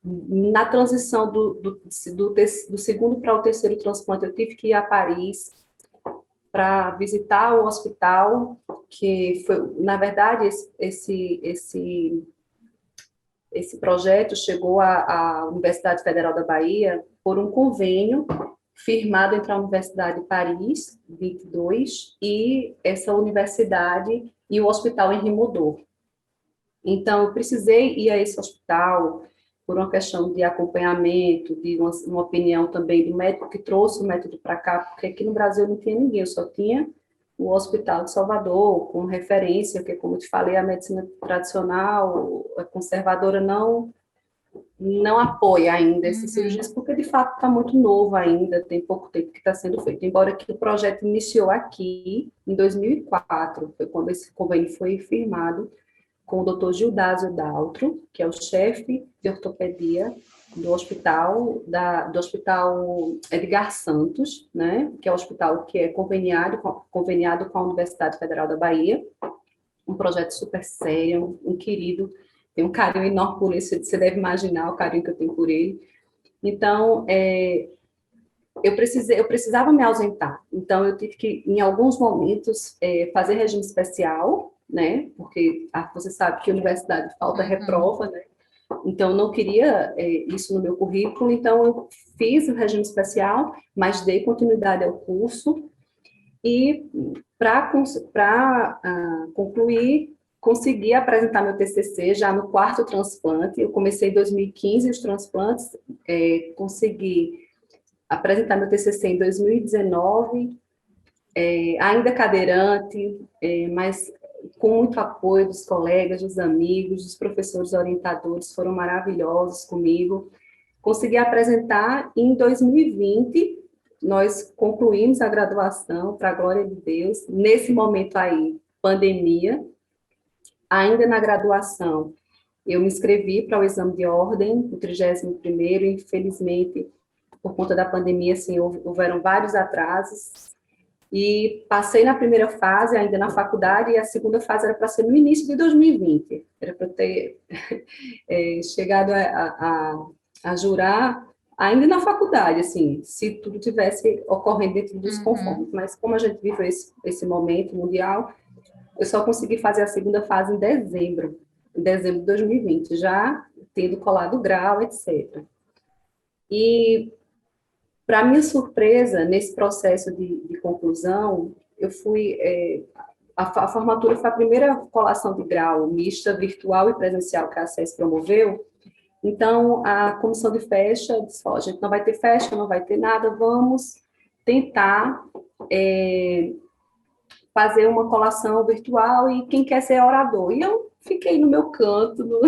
Na transição do segundo para o terceiro transplante, eu tive que ir a Paris para visitar o hospital, que foi, na verdade, esse projeto chegou à Universidade Federal da Bahia por um convênio firmado entre a Universidade de Paris, 22, e essa universidade e o Hospital Henri Mondor. Então, eu precisei ir a esse hospital por uma questão de acompanhamento, de uma opinião também do médico que trouxe o método para cá, porque aqui no Brasil não tinha ninguém, eu só tinha o Hospital de Salvador, como referência, porque, como eu te falei, a medicina tradicional, a conservadora, não apoia ainda essas cirurgias, porque, de fato, está muito novo ainda, tem pouco tempo que está sendo feito, embora que o projeto iniciou aqui em 2004, foi quando esse convênio foi firmado com o Dr. Gildásio Daltro, que é o chefe de ortopedia do hospital Edgar Santos, né, que é o hospital que é conveniado com a Universidade Federal da Bahia, um projeto super sério, um querido, tenho um carinho enorme por ele, você deve imaginar o carinho que eu tenho por ele. Então, eu precisava me ausentar. Então, eu tive que, em alguns momentos, fazer regime especial, né? Porque você sabe que a universidade falta reprova, né? Então, eu não queria isso no meu currículo, então eu fiz o regime especial, mas dei continuidade ao curso, e para concluir, consegui apresentar meu TCC já no 4º transplante. Eu comecei em 2015 os transplantes, consegui apresentar meu TCC em 2019, ainda cadeirante, mas com muito apoio dos colegas, dos amigos, dos professores orientadores, foram maravilhosos comigo. Consegui apresentar em 2020, nós concluímos a graduação, para a glória de Deus. Nesse momento aí, pandemia, ainda na graduação, eu me inscrevi para o exame de ordem, o 31º, infelizmente, por conta da pandemia, assim, houveram vários atrasos, e passei na primeira fase, ainda na faculdade, e a segunda fase era para ser no início de 2020, era para eu ter chegado a jurar ainda na faculdade, assim, se tudo tivesse ocorrendo dentro dos conformes, mas como a gente viveu esse momento mundial, eu só consegui fazer a segunda fase em dezembro de 2020, já tendo colado o grau, etc. E, para minha surpresa, nesse processo de conclusão, eu fui... a formatura foi a primeira colação de grau mista, virtual e presencial que a SES promoveu. Então, a comissão de festa disse, a gente não vai ter festa, não vai ter nada, vamos tentar fazer uma colação virtual e quem quer ser orador. E eu fiquei no meu canto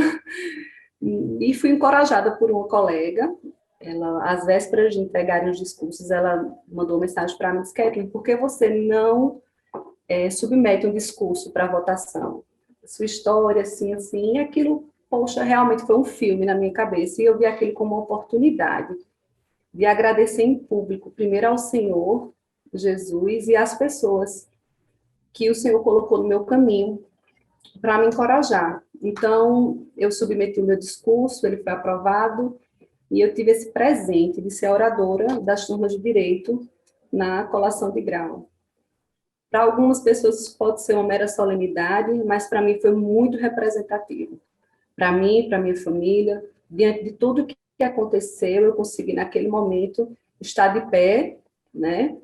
e fui encorajada por uma colega. Ela, às vésperas de entregarem os discursos, ela mandou uma mensagem para mim e disse, Kathleen, por que você não submete um discurso para votação? Sua história, assim, assim, e aquilo, poxa, realmente foi um filme na minha cabeça, e eu vi aquilo como uma oportunidade de agradecer em público, primeiro ao Senhor, Jesus, e às pessoas que o Senhor colocou no meu caminho para me encorajar. Então, eu submeti o meu discurso, ele foi aprovado, e eu tive esse presente de ser oradora das turmas de Direito na colação de grau. Para algumas pessoas isso pode ser uma mera solenidade, mas para mim foi muito representativo. Para mim, para minha família, diante de tudo que aconteceu, eu consegui naquele momento estar de pé, né?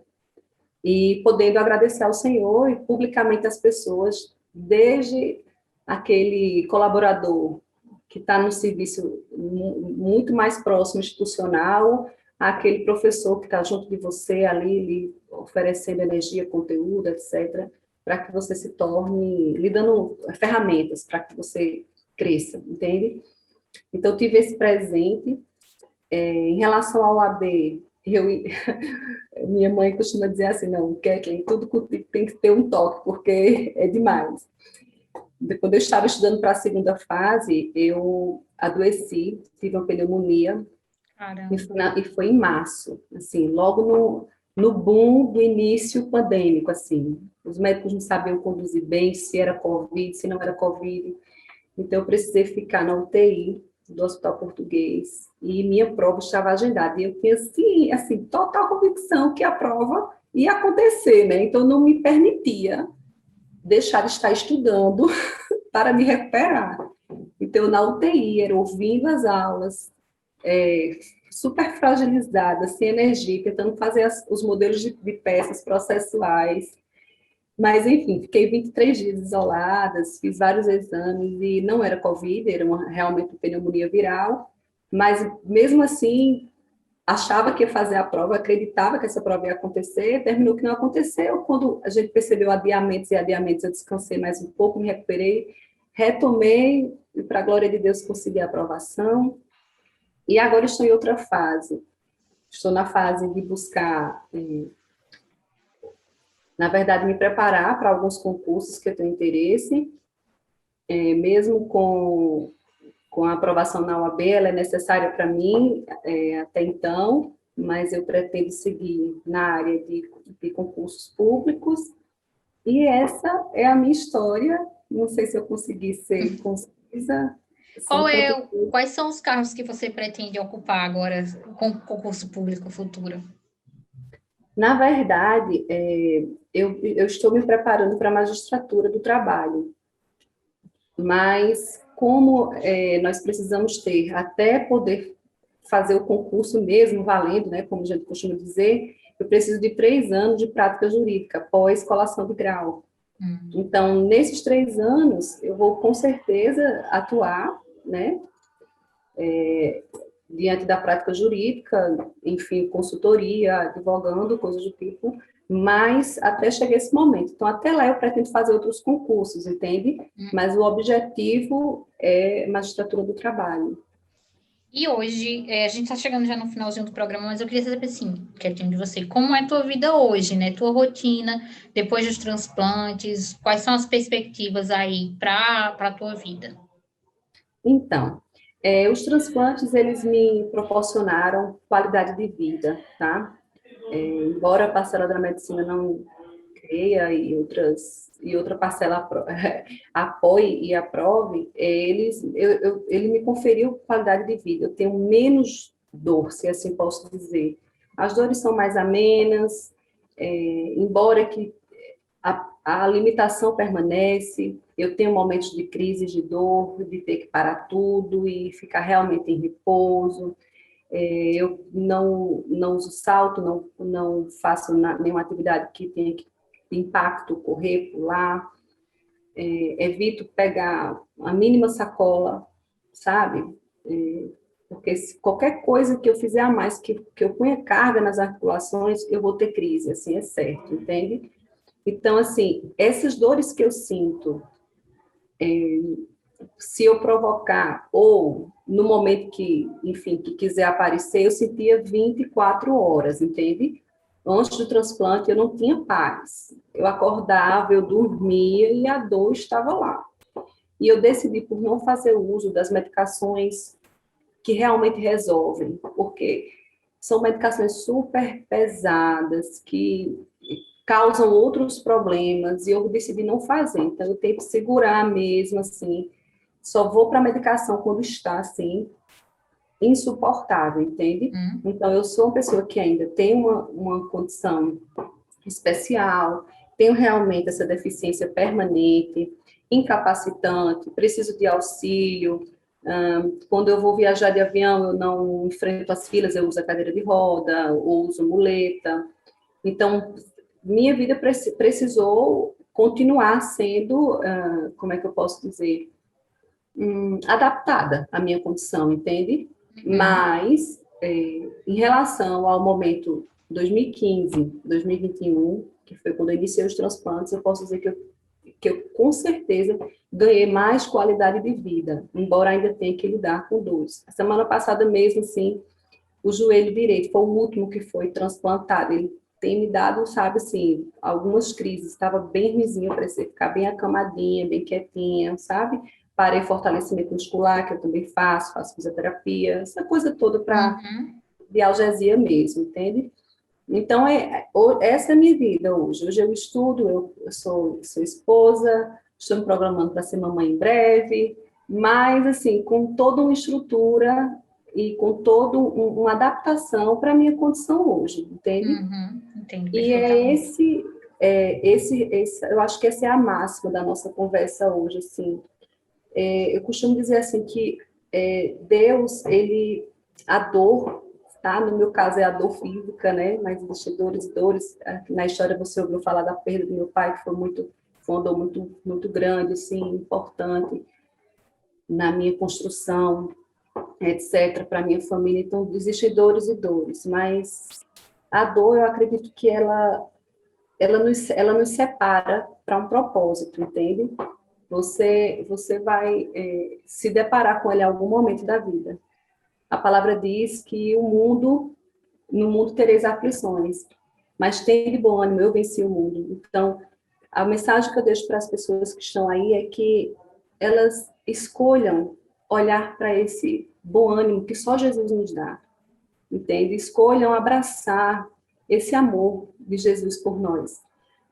E podendo agradecer ao Senhor e publicamente às pessoas, desde aquele colaborador que está no serviço muito mais próximo, institucional, aquele professor que está junto de você ali, lhe oferecendo energia, conteúdo, etc., para que você se torne, lhe dando ferramentas para que você cresça, entende? Então, eu tive esse presente. Em relação ao AB, minha mãe costuma dizer assim, não, Kathleen, tudo tem que ter um toque, porque é demais. Quando eu estava estudando para a segunda fase, eu adoeci, tive uma pneumonia, e foi em março, assim, logo no boom do início pandêmico, assim. Os médicos não sabiam conduzir bem, se era Covid, se não era Covid. Então, eu precisei ficar na UTI do Hospital Português, e minha prova estava agendada, e eu tinha, assim, total convicção que a prova ia acontecer, né? Então, eu não me permitia deixar de estar estudando para me recuperar. Então, na UTI, era ouvindo as aulas, super fragilizada, sem energia, tentando fazer os modelos de peças processuais. Mas, enfim, fiquei 23 dias isoladas, fiz vários exames e não era Covid, era realmente uma pneumonia viral, mas, mesmo assim, achava que ia fazer a prova, acreditava que essa prova ia acontecer, terminou que não aconteceu. Quando a gente percebeu adiamentos e adiamentos, eu descansei mais um pouco, me recuperei, retomei, e para a glória de Deus consegui a aprovação. E agora estou em outra fase. Estou na fase de buscar, na verdade, me preparar para alguns concursos que eu tenho interesse, mesmo com a aprovação na UAB, ela é necessária para mim até então, mas eu pretendo seguir na área de concursos públicos, e essa é a minha história. Não sei se eu consegui ser concisa. Quais são os cargos que você pretende ocupar agora com o concurso público futuro? Na verdade, eu estou me preparando para a magistratura do trabalho, mas como nós precisamos ter, até poder fazer o concurso mesmo, valendo, né, como a gente costuma dizer, eu preciso de 3 anos de prática jurídica, pós-colação de grau. Então, nesses 3 anos, eu vou com certeza atuar, né, diante da prática jurídica, enfim, consultoria, advogando, coisas do tipo, mas até chegar esse momento. Então, até lá eu pretendo fazer outros concursos, entende? Mas o objetivo é magistratura do trabalho. E hoje, a gente está chegando já no finalzinho do programa, mas eu queria saber, assim, quietinho de você, como é a tua vida hoje, né? Tua rotina, depois dos transplantes, quais são as perspectivas aí para a tua vida? Então, os transplantes, eles me proporcionaram qualidade de vida, tá? Embora a parcela da medicina não creia e outra parcela apoie e aprove, ele me conferiu qualidade de vida. Eu tenho menos dor, se assim posso dizer. As dores são mais amenas, embora que a limitação permanece, eu tenho momentos de crise de dor, de ter que parar tudo e ficar realmente em repouso. Eu não uso salto, não faço nenhuma atividade que tenha impacto, correr, pular. Evito pegar a mínima sacola, sabe? Porque qualquer coisa que eu fizer a mais, que eu ponha carga nas articulações, eu vou ter crise, assim, é certo, entende? Então, assim, essas dores que eu sinto, se eu provocar, ou no momento que, enfim, que quiser aparecer, eu sentia 24 horas, entende? Antes do transplante, eu não tinha paz. Eu acordava, eu dormia e a dor estava lá. E eu decidi por não fazer uso das medicações que realmente resolvem, porque são medicações super pesadas, que causam outros problemas, e eu decidi não fazer. Então, eu tenho que segurar mesmo, assim. Só vou para a medicação quando está, assim, insuportável, entende? Então, eu sou uma pessoa que ainda tem uma condição especial, tenho realmente essa deficiência permanente, incapacitante, preciso de auxílio. Quando eu vou viajar de avião, eu não enfrento as filas, eu uso a cadeira de roda, ou uso muleta. Então, minha vida precisou continuar sendo, como é que eu posso dizer, adaptada à minha condição, entende? Mas, em relação ao momento 2015, 2021, que foi quando eu iniciei os transplantes, eu posso dizer que eu com certeza ganhei mais qualidade de vida, embora ainda tenha que lidar com dores. A semana passada mesmo, assim, o joelho direito foi o último que foi transplantado. Ele tem me dado, sabe, assim, algumas crises. Estava bem ruimzinho, parecia ficar bem acamadinha, bem quietinha, sabe? Parei fortalecimento muscular, que eu também faço fisioterapia, essa coisa toda para de analgesia mesmo, entende? Então, essa é a minha vida hoje. Hoje eu estudo, eu sou esposa, estou me programando para ser mamãe em breve, mas, assim, com toda uma estrutura e com toda uma adaptação para a minha condição hoje, entende? Entendi. E eu acho que essa é a máxima da nossa conversa hoje, assim. Eu costumo dizer, assim, que Deus, a dor, tá? No meu caso é a dor física, né? Mas existem dores e dores. Na história você ouviu falar da perda do meu pai, que foi uma dor muito, muito grande, assim, importante na minha construção, etc., para a minha família. Então, existem dores e dores, mas a dor, eu acredito que ela nos separa para um propósito, entende? Você vai se deparar com ele em algum momento da vida. A palavra diz que no mundo tereis aflições, mas tem de bom ânimo, eu venci o mundo. Então, a mensagem que eu deixo para as pessoas que estão aí é que elas escolham olhar para esse bom ânimo que só Jesus nos dá, entende? Escolham abraçar esse amor de Jesus por nós.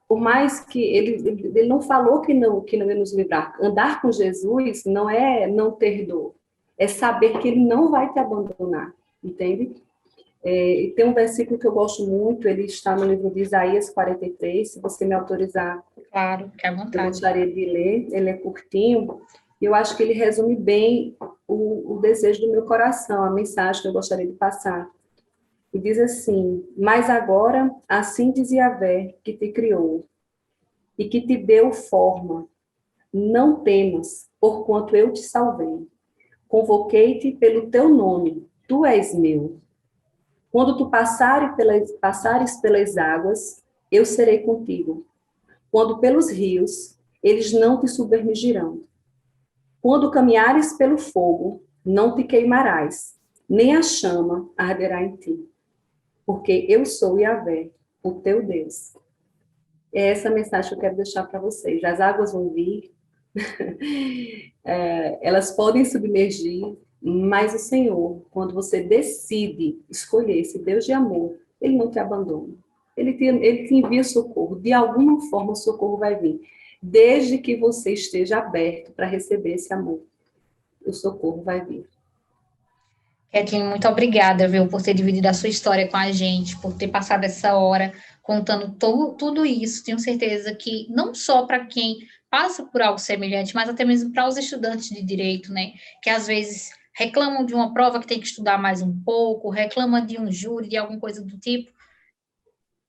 por mais que ele não falou que não ia nos livrar. Andar com Jesus não é não ter dor, é saber que ele não vai te abandonar, entende? E tem um versículo que eu gosto muito, ele está no livro de Isaías 43, se você me autorizar. Claro, que é à vontade. Eu gostaria de ler, ele é curtinho, e eu acho que ele resume bem o desejo do meu coração, a mensagem que eu gostaria de passar. E diz assim: mas agora, assim diz Yahvé, que te criou, e que te deu forma, não temas, porquanto eu te salvei. Convoquei-te pelo teu nome, tu és meu. Quando tu passares pelas águas, eu serei contigo. Quando pelos rios, eles não te submergirão. Quando caminhares pelo fogo, não te queimarás, nem a chama arderá em ti. Porque eu sou Yahvé, o teu Deus. É essa mensagem que eu quero deixar para vocês. As águas vão vir, elas podem submergir, mas o Senhor, quando você decide escolher esse Deus de amor, Ele não te abandona. Ele te envia socorro. De alguma forma o socorro vai vir. Desde que você esteja aberto para receber esse amor, o socorro vai vir. Kathleen, muito obrigada, viu, por ter dividido a sua história com a gente, por ter passado essa hora contando tudo isso. Tenho certeza que não só para quem passa por algo semelhante, mas até mesmo para os estudantes de direito, né, que às vezes reclamam de uma prova que tem que estudar mais um pouco, reclamam de um júri, de alguma coisa do tipo,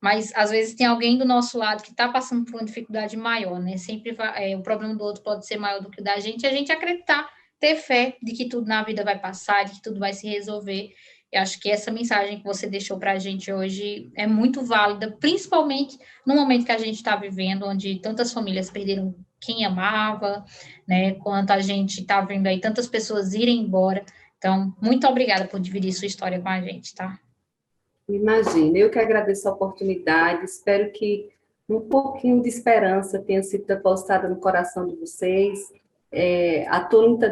mas às vezes tem alguém do nosso lado que está passando por uma dificuldade maior, né? Sempre o problema do outro pode ser maior do que o da gente, e a gente acreditar, ter fé de que tudo na vida vai passar, de que tudo vai se resolver. Eu acho que essa mensagem que você deixou para a gente hoje é muito válida, principalmente no momento que a gente está vivendo, onde tantas famílias perderam quem amava, né? Quanto a gente está vendo aí tantas pessoas irem embora. Então, muito obrigada por dividir sua história com a gente, tá? Imagina, eu que agradeço a oportunidade, espero que um pouquinho de esperança tenha sido depositada no coração de vocês. A tônica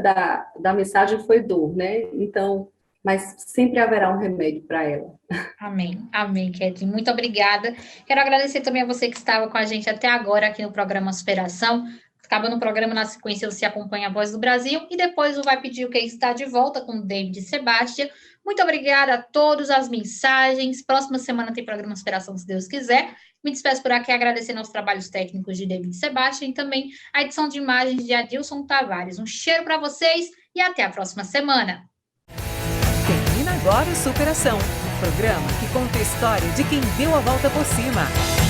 da mensagem foi dor, né? Então, mas sempre haverá um remédio para ela. Amém, amém, Kathleen. Muito obrigada. Quero agradecer também a você que estava com a gente até agora aqui no programa Superação. Acabando o programa, na sequência, você acompanha a Voz do Brasil e depois o Vai Pedir o Que está de volta com o David Sebastião. Muito obrigada a todos as mensagens. Próxima semana tem programa Superação, se Deus quiser. Me despeço por aqui agradecendo aos trabalhos técnicos de David Sebastião e também a edição de imagens de Adilson Tavares. Um cheiro para vocês e até a próxima semana. Termina agora o Superação, um programa que conta a história de quem deu a volta por cima.